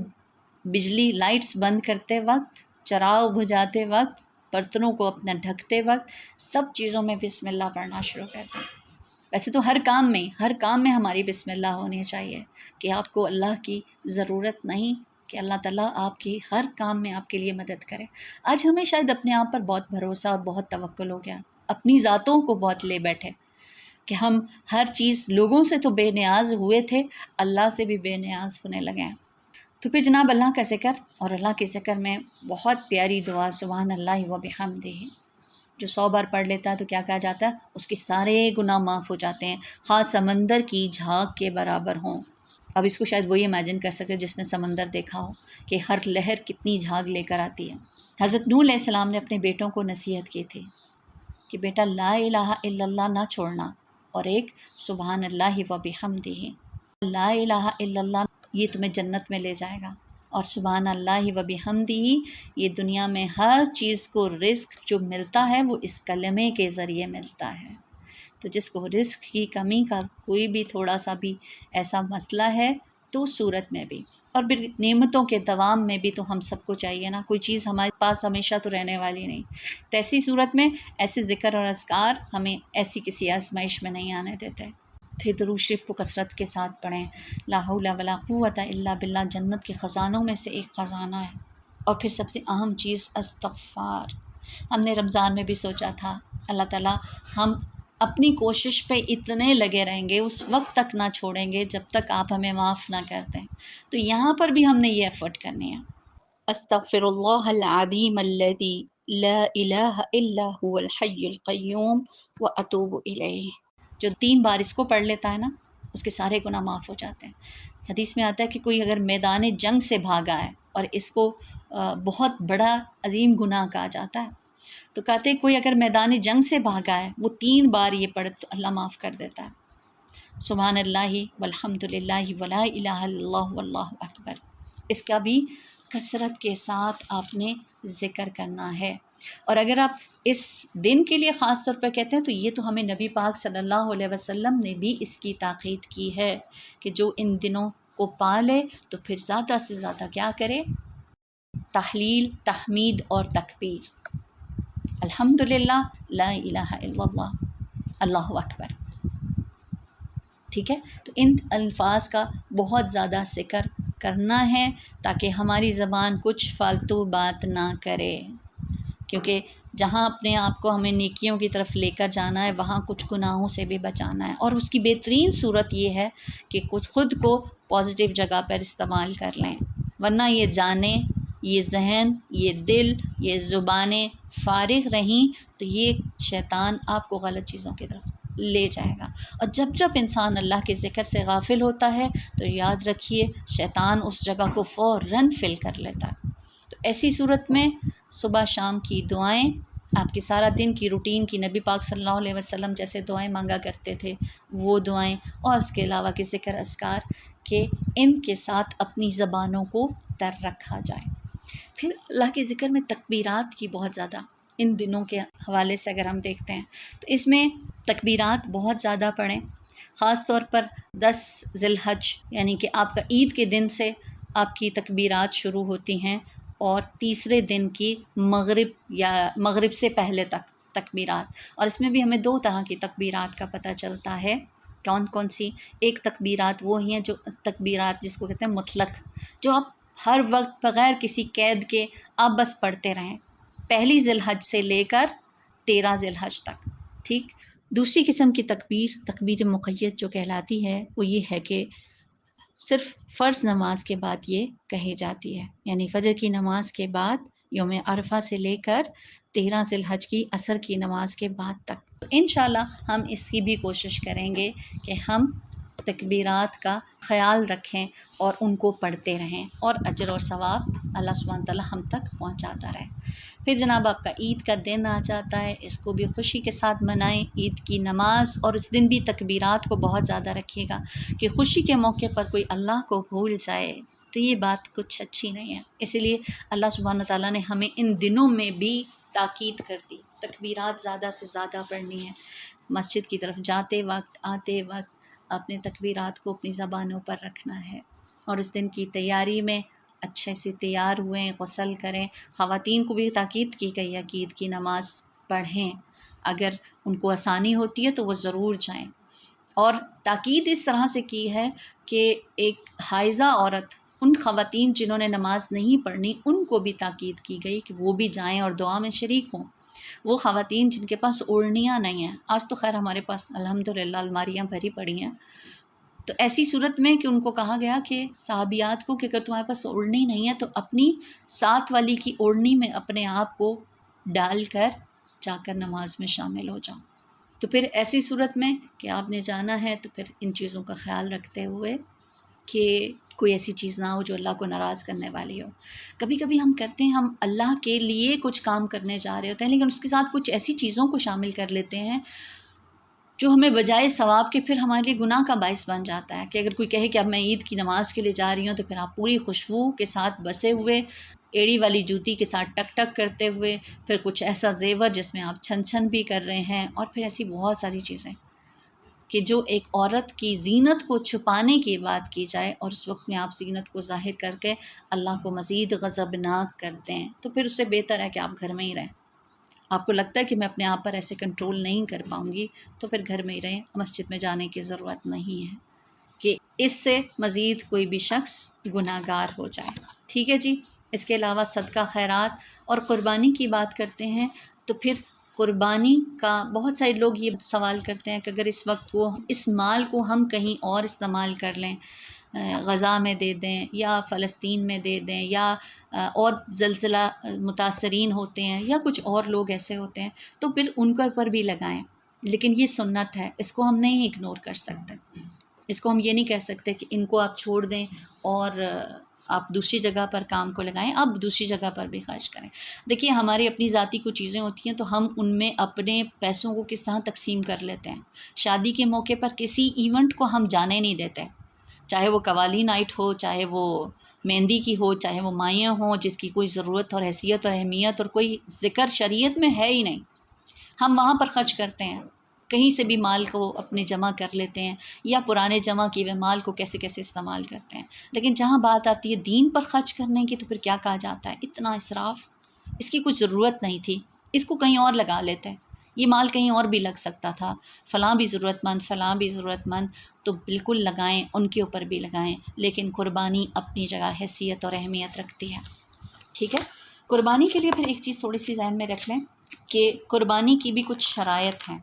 بجلی لائٹس بند کرتے وقت، چراغ بجھاتے وقت، برتنوں کو اپنا ڈھکتے وقت، سب چیزوں میں بسم اللہ پڑھنا شروع کر دیں۔ ویسے تو ہر کام میں ہماری بسم اللہ ہونی چاہیے، کہ آپ کو اللہ کی ضرورت نہیں، کہ اللہ تعالیٰ آپ کی ہر کام میں آپ کے لیے مدد کرے۔ آج ہمیں شاید اپنے آپ پر بہت بھروسہ اور بہت توکل ہو گیا، اپنی ذاتوں کو بہت لے بیٹھے کہ ہم ہر چیز، لوگوں سے تو بے نیاز ہوئے تھے، اللہ سے بھی بے نیاز ہونے لگے ہیں۔ تو پھر جناب اللہ کا ذکر، اور اللہ کے ذکر میں بہت پیاری دعا سبحان اللہ و بحمدہ، جو 100 بار پڑھ لیتا ہے تو کیا کہا جاتا ہے؟ اس کے سارے گناہ معاف ہو جاتے ہیں، خاص سمندر کی جھاگ کے برابر ہوں۔ اب اس کو شاید وہی امیجن کر سکے جس نے سمندر دیکھا ہو کہ ہر لہر کتنی جھاگ لے کر آتی ہے۔ حضرت نوح علیہ السلام نے اپنے بیٹوں کو نصیحت کی تھی کہ بیٹا لا الہ الا اللہ نہ چھوڑنا، اور ایک سبحان اللہ و بحمدہ، لا الہ الا اللہ یہ تمہیں جنت میں لے جائے گا، اور سبحان اللہ و بحمدہ یہ دنیا میں ہر چیز کو رزق جو ملتا ہے وہ اس کلمے کے ذریعے ملتا ہے۔ تو جس کو رزق کی کمی کا کوئی بھی تھوڑا سا بھی ایسا مسئلہ ہے تو اس صورت میں بھی، اور پھر نعمتوں کے دوام میں بھی تو ہم سب کو چاہیے نا، کوئی چیز ہمارے پاس ہمیشہ تو رہنے والی نہیں، تو ایسی صورت میں ایسے ذکر اور اذکار ہمیں ایسی کسی آزمائش میں نہیں آنے دیتے۔ پھر درود شریف کو کثرت کے ساتھ پڑھیں، لا حول ولا قوت الا باللہ جنت کے خزانوں میں سے ایک خزانہ ہے۔ اور پھر سب سے اہم چیز استغفار۔ ہم نے رمضان میں بھی سوچا تھا اللہ تعالیٰ ہم اپنی کوشش پہ اتنے لگے رہیں گے، اس وقت تک نہ چھوڑیں گے جب تک آپ ہمیں معاف نہ کر دیں، تو یہاں پر بھی ہم نے یہ ایفرٹ کرنی ہے۔ استغفر اللہ العظیم الذی لا الہ الا هو الحی القیوم واتوب الیہ، جو 3 بار اس کو پڑھ لیتا ہے نا اس کے سارے گناہ معاف ہو جاتے ہیں۔ حدیث میں آتا ہے کہ کوئی اگر میدان جنگ سے بھاگا ہے، اور اس کو بہت بڑا عظیم گناہ کہا جاتا ہے، تو کہتے ہیں کوئی اگر میدان جنگ سے بھاگا ہے وہ 3 بار یہ پڑھ تو اللہ معاف کر دیتا ہے، سبحان اللہ والحمد للہ ولا الہ الا اللہ واللہ اکبر۔ اس کا بھی کثرت کے ساتھ آپ نے ذکر کرنا ہے۔ اور اگر آپ اس دن کے لیے خاص طور پر کہتے ہیں تو یہ تو ہمیں نبی پاک صلی اللہ علیہ وسلم نے بھی اس کی تاکید کی ہے کہ جو ان دنوں کو پالے تو پھر زیادہ سے زیادہ کیا کرے؟ تحلیل، تحمید اور تکبیر، الحمدللہ، لا الہ الا اللہ، اللہ اکبر۔ ٹھیک ہے، تو ان الفاظ کا بہت زیادہ ذکر کرنا ہے تاکہ ہماری زبان کچھ فالتو بات نہ کرے، کیونکہ جہاں اپنے آپ کو ہمیں نیکیوں کی طرف لے کر جانا ہے وہاں کچھ گناہوں سے بھی بچانا ہے، اور اس کی بہترین صورت یہ ہے کہ کچھ خود کو پازیٹیو جگہ پر استعمال کر لیں، ورنہ یہ جانیں، یہ ذہن، یہ دل، یہ زبانیں فارغ رہیں تو یہ شیطان آپ کو غلط چیزوں کی طرف لے جائے گا، اور جب جب انسان اللہ کے ذکر سے غافل ہوتا ہے تو یاد رکھیے شیطان اس جگہ کو فوراً فل کر لیتا ہے۔ تو ایسی صورت میں صبح شام کی دعائیں، آپ کے سارا دن کی روٹین کی نبی پاک صلی اللہ علیہ وسلم جیسے دعائیں مانگا کرتے تھے وہ دعائیں، اور اس کے علاوہ کے ذکر اذکار کہ ان کے ساتھ اپنی زبانوں کو تر رکھا جائے۔ پھر اللہ کے ذکر میں تکبیرات کی بہت زیادہ ان دنوں کے حوالے سے اگر ہم دیکھتے ہیں تو اس میں تکبیرات بہت زیادہ پڑھیں، خاص طور پر 10 ذی الحج یعنی کہ آپ کا عید کے دن سے آپ کی تکبیرات شروع ہوتی ہیں، اور تیسرے دن کی مغرب یا مغرب سے پہلے تک تکبیرات، اور اس میں بھی ہمیں 2 طرح کی تکبیرات کا پتہ چلتا ہے۔ کون کون سی؟ ایک تکبیرات وہ ہیں جو تکبیرات جس کو کہتے ہیں مطلق، جو آپ ہر وقت بغیر کسی قید کے آپ بس پڑھتے رہیں، پہلی ذی الحج سے لے کر 13 ذی الحج تک، ٹھیک۔ دوسری قسم کی تکبیر مقید جو کہلاتی ہے وہ یہ ہے کہ صرف فرض نماز کے بعد یہ کہی جاتی ہے، یعنی فجر کی نماز کے بعد یوم عرفہ سے لے کر 13 ذی الحج کی عصر کی نماز کے بعد تک۔ تو انشاءاللہ ہم اس کی بھی کوشش کریں گے کہ ہم تکبیرات کا خیال رکھیں اور ان کو پڑھتے رہیں، اور اجر اور ثواب اللہ سبحانہ تعالیٰ ہم تک پہنچاتا رہے۔ پھر جناب آپ کا عید کا دن آ جاتا ہے، اس کو بھی خوشی کے ساتھ منائیں، عید کی نماز، اور اس دن بھی تکبیرات کو بہت زیادہ رکھیے گا کہ خوشی کے موقع پر کوئی اللہ کو بھول جائے تو یہ بات کچھ اچھی نہیں ہے، اسی لیے اللہ سبحانہ تعالیٰ نے ہمیں ان دنوں میں بھی تاکید کر دی، تکبیرات زیادہ سے زیادہ پڑھنی ہے، مسجد کی طرف جاتے وقت آتے وقت اپنے تکبیرات کو اپنی زبانوں پر رکھنا ہے، اور اس دن کی تیاری میں اچھے سے تیار ہوئیں، غسل کریں۔ خواتین کو بھی تاکید کی گئی ہے کہ عید کی نماز پڑھیں، اگر ان کو آسانی ہوتی ہے تو وہ ضرور جائیں، اور تاکید اس طرح سے کی ہے کہ ایک حائضہ عورت، ان خواتین جنہوں نے نماز نہیں پڑھنی ان کو بھی تاکید کی گئی کہ وہ بھی جائیں اور دعا میں شریک ہوں۔ وہ خواتین جن کے پاس اوڑھنیاں نہیں ہیں، آج تو خیر ہمارے پاس الحمدللہ الماریاں بھری پڑی ہیں، تو ایسی صورت میں کہ ان کو کہا گیا کہ صحابیات کو کہ اگر تمہارے پاس اوڑھنی نہیں ہے تو اپنی ساتھ والی کی اوڑھنی میں اپنے آپ کو ڈال کر جا کر نماز میں شامل ہو جاؤ۔ تو پھر ایسی صورت میں کہ آپ نے جانا ہے تو پھر ان چیزوں کا خیال رکھتے ہوئے کہ کوئی ایسی چیز نہ ہو جو اللہ کو ناراض کرنے والی ہو۔ کبھی کبھی ہم کرتے ہیں، ہم اللہ کے لیے کچھ کام کرنے جا رہے ہوتے ہیں لیکن اس کے ساتھ کچھ ایسی چیزوں کو شامل کر لیتے ہیں جو ہمیں بجائے ثواب کے پھر ہمارے لیے گناہ کا باعث بن جاتا ہے، کہ اگر کوئی کہے کہ اب میں عید کی نماز کے لیے جا رہی ہوں تو پھر آپ پوری خوشبو کے ساتھ بسے ہوئے، ایڑی والی جوتی کے ساتھ ٹک ٹک کرتے ہوئے، پھر کچھ ایسا زیور جس میں آپ چھن چھن بھی کر رہے ہیں، اور پھر ایسی بہت ساری چیزیں کہ جو ایک عورت کی زینت کو چھپانے کی بات کی جائے اور اس وقت میں آپ زینت کو ظاہر کر کے اللہ کو مزید غضبناک کر دیں، تو پھر اس سے بہتر ہے کہ آپ گھر میں ہی رہیں۔ آپ کو لگتا ہے کہ میں اپنے آپ پر ایسے کنٹرول نہیں کر پاؤں گی تو پھر گھر میں ہی رہیں، مسجد میں جانے کی ضرورت نہیں ہے کہ اس سے مزید کوئی بھی شخص گناہ گار ہو جائے، ٹھیک ہے جی۔ اس کے علاوہ صدقہ خیرات اور قربانی کی بات کرتے ہیں تو پھر قربانی کا بہت سارے لوگ یہ سوال کرتے ہیں کہ اگر اس وقت کو اس مال کو ہم کہیں اور استعمال کر لیں، غزہ میں دے دیں یا فلسطین میں دے دیں، یا اور زلزلہ متاثرین ہوتے ہیں یا کچھ اور لوگ ایسے ہوتے ہیں تو پھر ان کے اوپر بھی لگائیں، لیکن یہ سنت ہے، اس کو ہم نہیں اگنور کر سکتے، اس کو ہم یہ نہیں کہہ سکتے کہ ان کو آپ چھوڑ دیں اور آپ دوسری جگہ پر کام کو لگائیں، آپ دوسری جگہ پر بھی خرچ کریں۔ دیکھیے ہماری اپنی ذاتی کچھ چیزیں ہوتی ہیں تو ہم ان میں اپنے پیسوں کو کس طرح تقسیم کر لیتے ہیں۔ شادی کے موقع پر کسی ایونٹ کو ہم جانے نہیں دیتے، چاہے وہ قوالی نائٹ ہو، چاہے وہ مہندی کی ہو، چاہے وہ مائیں ہوں جس کی کوئی ضرورت اور حیثیت اور اہمیت اور کوئی ذکر شریعت میں ہے ہی نہیں، ہم وہاں پر خرچ کرتے ہیں، کہیں سے بھی مال کو اپنے جمع کر لیتے ہیں یا پرانے جمع کیے ہوئے مال کو کیسے کیسے استعمال کرتے ہیں، لیکن جہاں بات آتی ہے دین پر خرچ کرنے کی تو پھر کیا کہا جاتا ہے، اتنا اسراف، اس کی کچھ ضرورت نہیں تھی، اس کو کہیں اور لگا لیتے ہیں، یہ مال کہیں اور بھی لگ سکتا تھا، فلاں بھی ضرورت مند، تو بالکل لگائیں، ان کے اوپر بھی لگائیں، لیکن قربانی اپنی جگہ حیثیت اور اہمیت رکھتی ہے، ٹھیک ہے۔ قربانی کے لیے پھر ایک چیز تھوڑی سی ذہن میں رکھ لیں کہ قربانی کی بھی کچھ شرائط ہیں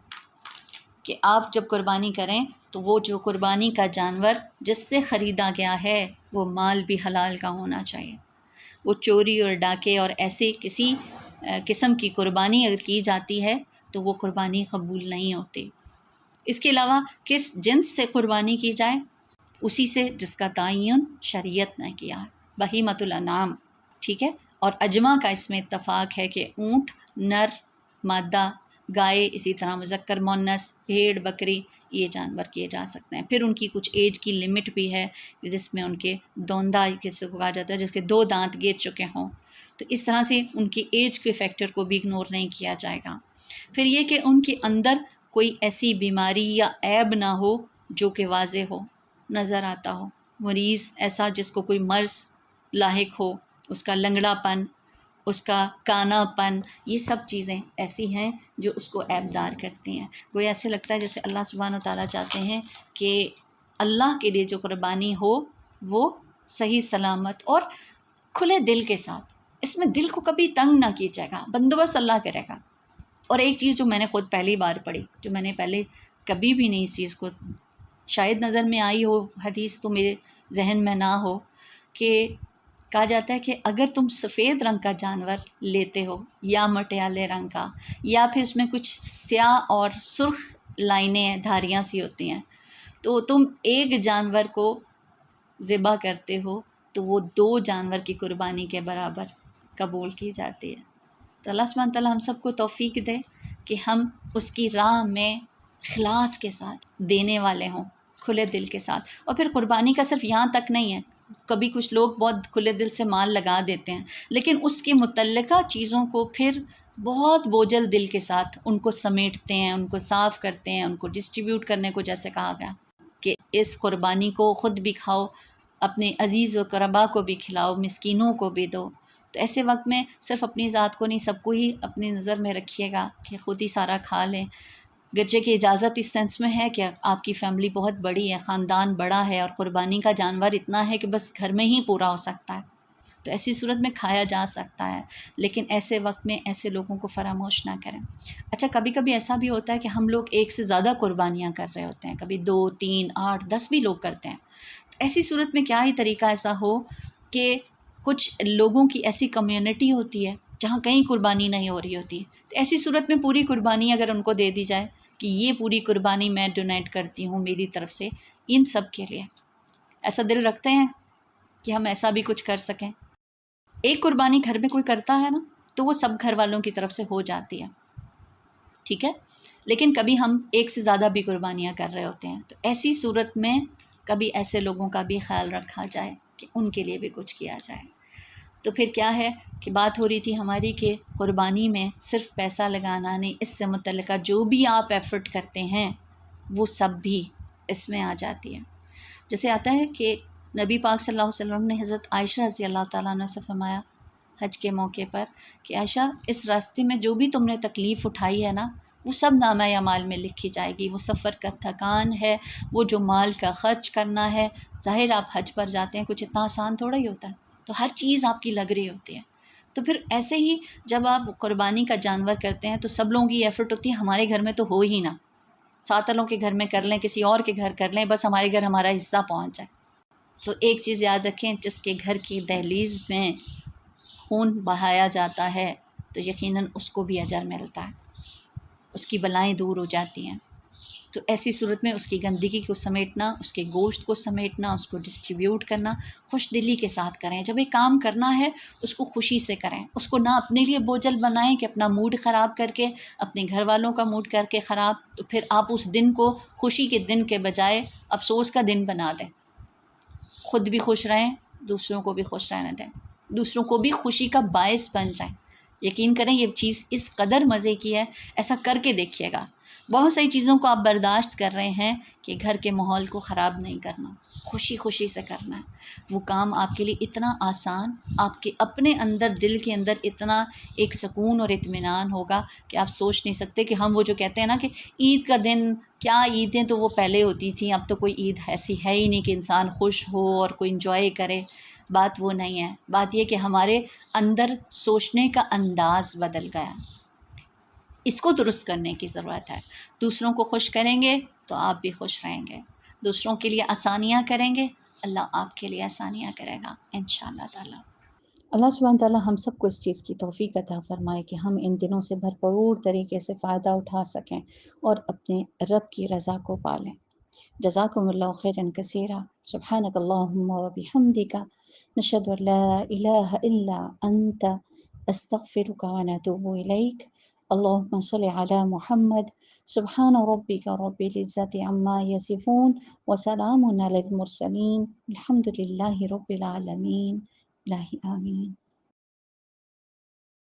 کہ آپ جب قربانی کریں تو وہ جو قربانی کا جانور جس سے خریدا گیا ہے وہ مال بھی حلال کا ہونا چاہیے۔ وہ چوری اور ڈاکے اور ایسے کسی قسم کی قربانی اگر کی جاتی ہے تو وہ قربانی قبول نہیں ہوتی۔ اس کے علاوہ کس جنس سے قربانی کی جائے؟ اسی سے جس کا تعین شریعت نے کیا ہے، بہیمۃ الانعام، ٹھیک ہے۔ اور اجماع کا اس میں اتفاق ہے کہ اونٹ نر مادہ، گائے اسی طرح مذکر مؤنث، بھیڑ بکری، یہ جانور کیے جا سکتے ہیں۔ پھر ان کی کچھ ایج کی لمٹ بھی ہے جس میں ان کے دوندہ کسی کو کہا جاتا ہے جس کے 2 دانت گر چکے ہوں، تو اس طرح سے ان کی ایج کے فیکٹر کو بھی اگنور نہیں کیا جائے گا۔ پھر یہ کہ ان کے اندر کوئی ایسی بیماری یا عیب نہ ہو جو کہ واضح ہو، نظر آتا ہو، مریض ایسا جس کو کوئی مرض لاحق ہو، اس کا لنگڑا پن، اس کا کانا پن، یہ سب چیزیں ایسی ہیں جو اس کو عیب دار کرتی ہیں۔ کوئی ایسے لگتا ہے جیسے اللہ سبحانہ و تعالیٰ چاہتے ہیں کہ اللہ کے لیے جو قربانی ہو وہ صحیح سلامت اور کھلے دل کے ساتھ، اس میں دل کو کبھی تنگ نہ کیا جائے گا، بندوبست اللہ کرے گا۔ اور ایک چیز جو میں نے خود پہلی بار پڑھی، جو میں نے پہلے کبھی بھی نہیں اس چیز کو، شاید نظر میں آئی ہو حدیث تو میرے ذہن میں نہ ہو، کہ کہا جاتا ہے کہ اگر تم سفید رنگ کا جانور لیتے ہو یا مٹیالے رنگ کا، یا پھر اس میں کچھ سیاہ اور سرخ لائنیں دھاریاں سی ہوتی ہیں، تو تم ایک جانور کو ذبح کرتے ہو تو وہ 2 جانور کی قربانی کے برابر قبول کی جاتی ہے۔ تو اللہ سبحانہ تعالیٰ ہم سب کو توفیق دے کہ ہم اس کی راہ میں اخلاص کے ساتھ دینے والے ہوں، کھلے دل کے ساتھ۔ اور پھر قربانی کا صرف یہاں تک نہیں ہے، کبھی کچھ لوگ بہت کھلے دل سے مال لگا دیتے ہیں لیکن اس کی متعلقہ چیزوں کو پھر بہت بوجھل دل کے ساتھ ان کو سمیٹتے ہیں، ان کو صاف کرتے ہیں، ان کو ڈسٹریبیوٹ کرنے کو، جیسے کہا گیا کہ اس قربانی کو خود بھی کھاؤ، اپنے عزیز و قربا کو بھی کھلاؤ، مسکینوں کو بھی دو۔ تو ایسے وقت میں صرف اپنی ذات کو نہیں، سب کو ہی اپنی نظر میں رکھیے گا کہ خود ہی سارا کھا لیں۔ گرچہ کی اجازت اس سینس میں ہے کہ آپ کی فیملی بہت بڑی ہے، خاندان بڑا ہے اور قربانی کا جانور اتنا ہے کہ بس گھر میں ہی پورا ہو سکتا ہے، تو ایسی صورت میں کھایا جا سکتا ہے، لیکن ایسے وقت میں ایسے لوگوں کو فراموش نہ کریں۔ اچھا، کبھی کبھی ایسا بھی ہوتا ہے کہ ہم لوگ ایک سے زیادہ قربانیاں کر رہے ہوتے ہیں، کبھی 2 3 8 10 بھی لوگ کرتے ہیں۔ تو ایسی صورت میں کیا ہی طریقہ ایسا ہو کہ کچھ لوگوں کی ایسی کمیونٹی ہوتی ہے جہاں کہیں قربانی نہیں ہو رہی ہوتی، تو ایسی صورت میں پوری قربانی اگر ان کو دے دی جائے کہ یہ پوری قربانی میں ڈونیٹ کرتی ہوں میری طرف سے ان سب کے لیے، ایسا دل رکھتے ہیں کہ ہم ایسا بھی کچھ کر سکیں؟ ایک قربانی گھر میں کوئی کرتا ہے نا تو وہ سب گھر والوں کی طرف سے ہو جاتی ہے، ٹھیک ہے، لیکن کبھی ہم ایک سے زیادہ بھی قربانیاں کر رہے ہوتے ہیں، تو ایسی صورت میں کبھی ایسے لوگوں کا بھی خیال رکھا جائے کہ ان کے لیے بھی کچھ کیا جائے۔ تو پھر کیا ہے کہ بات ہو رہی تھی ہماری کہ قربانی میں صرف پیسہ لگانا نہیں، اس سے متعلقہ جو بھی آپ ایفرٹ کرتے ہیں وہ سب بھی اس میں آ جاتی ہے۔ جیسے آتا ہے کہ نبی پاک صلی اللہ علیہ وسلم نے حضرت عائشہ رضی اللہ تعالیٰ عنہ سے فرمایا حج کے موقع پر کہ عائشہ، اس راستے میں جو بھی تم نے تکلیف اٹھائی ہے نا وہ سب نامہ اعمال میں لکھی جائے گی۔ وہ سفر کا تھکان ہے، وہ جو مال کا خرچ کرنا ہے، ظاہر آپ حج پر جاتے ہیں، کچھ اتنا آسان تھوڑا ہی ہوتا ہے، تو ہر چیز آپ کی لگ رہی ہوتی ہے۔ تو پھر ایسے ہی جب آپ قربانی کا جانور کرتے ہیں تو سب لوگوں کی ایفرٹ ہوتی ہے ہمارے گھر میں تو ہو ہی نہ، 7 والوں کے گھر میں کر لیں، کسی اور کے گھر کر لیں، بس ہمارے گھر ہمارا حصہ پہنچ جائے۔ تو ایک چیز یاد رکھیں، جس کے گھر کی دہلیز میں خون بہایا جاتا ہے تو یقیناً اس کو بھی اجر ملتا ہے، اس کی بلائیں دور ہو جاتی ہیں۔ تو ایسی صورت میں اس کی گندگی کو سمیٹنا، اس کے گوشت کو سمیٹنا، اس کو ڈسٹریبیوٹ کرنا خوش دلی کے ساتھ کریں۔ جب ایک کام کرنا ہے اس کو خوشی سے کریں، اس کو نہ اپنے لیے بوجھل بنائیں کہ اپنا موڈ خراب کر کے، اپنے گھر والوں کا موڈ کر کے خراب، تو پھر آپ اس دن کو خوشی کے دن کے بجائے افسوس کا دن بنا دیں۔ خود بھی خوش رہیں، دوسروں کو بھی خوش رہنے دیں، دوسروں کو بھی خوشی کا باعث بن جائیں۔ یقین کریں یہ چیز اس قدر مزے کی ہے، ایسا کر کے دیکھیے گا۔ بہت ساری چیزوں کو آپ برداشت کر رہے ہیں کہ گھر کے ماحول کو خراب نہیں کرنا، خوشی خوشی سے کرنا ہے۔ وہ کام آپ کے لیے اتنا آسان، آپ کے اپنے اندر دل کے اندر اتنا ایک سکون اور اطمینان ہوگا کہ آپ سوچ نہیں سکتے کہ ہم وہ جو کہتے ہیں نا کہ عید کا دن، کیا عیدیں تو وہ پہلے ہوتی تھیں، اب تو کوئی عید ایسی ہے ہی نہیں کہ انسان خوش ہو اور کوئی انجوائے کرے۔ بات وہ نہیں ہے، بات یہ کہ ہمارے اندر سوچنے کا انداز بدل گیا، اس کو درست کرنے کی ضرورت ہے۔ دوسروں کو خوش کریں گے تو آپ بھی خوش رہیں گے، دوسروں کے لیے آسانیاں کریں گے، اللہ آپ کے لیے آسانیاں کرے گا انشاءاللہ تعالی۔ اللہ سبحانہ تعالیٰ ہم سب کو اس چیز کی توفیق عطا فرمائے کہ ہم ان دنوں سے بھرپور طریقے سے فائدہ اٹھا سکیں اور اپنے رب کی رضا کو پالیں۔ جزاکم اللہ خیرا کثیرا، سبحانک اللہم و بحمدک، نشہد ان لا الہ الا انت، استغفرک و نتوب الیک۔ اللہم صل علی محمد، سبحان ربک رب العزت عما یصفون وسلام علی المرسلین، الحمد للہ رب العالمین۔ الہی آمین۔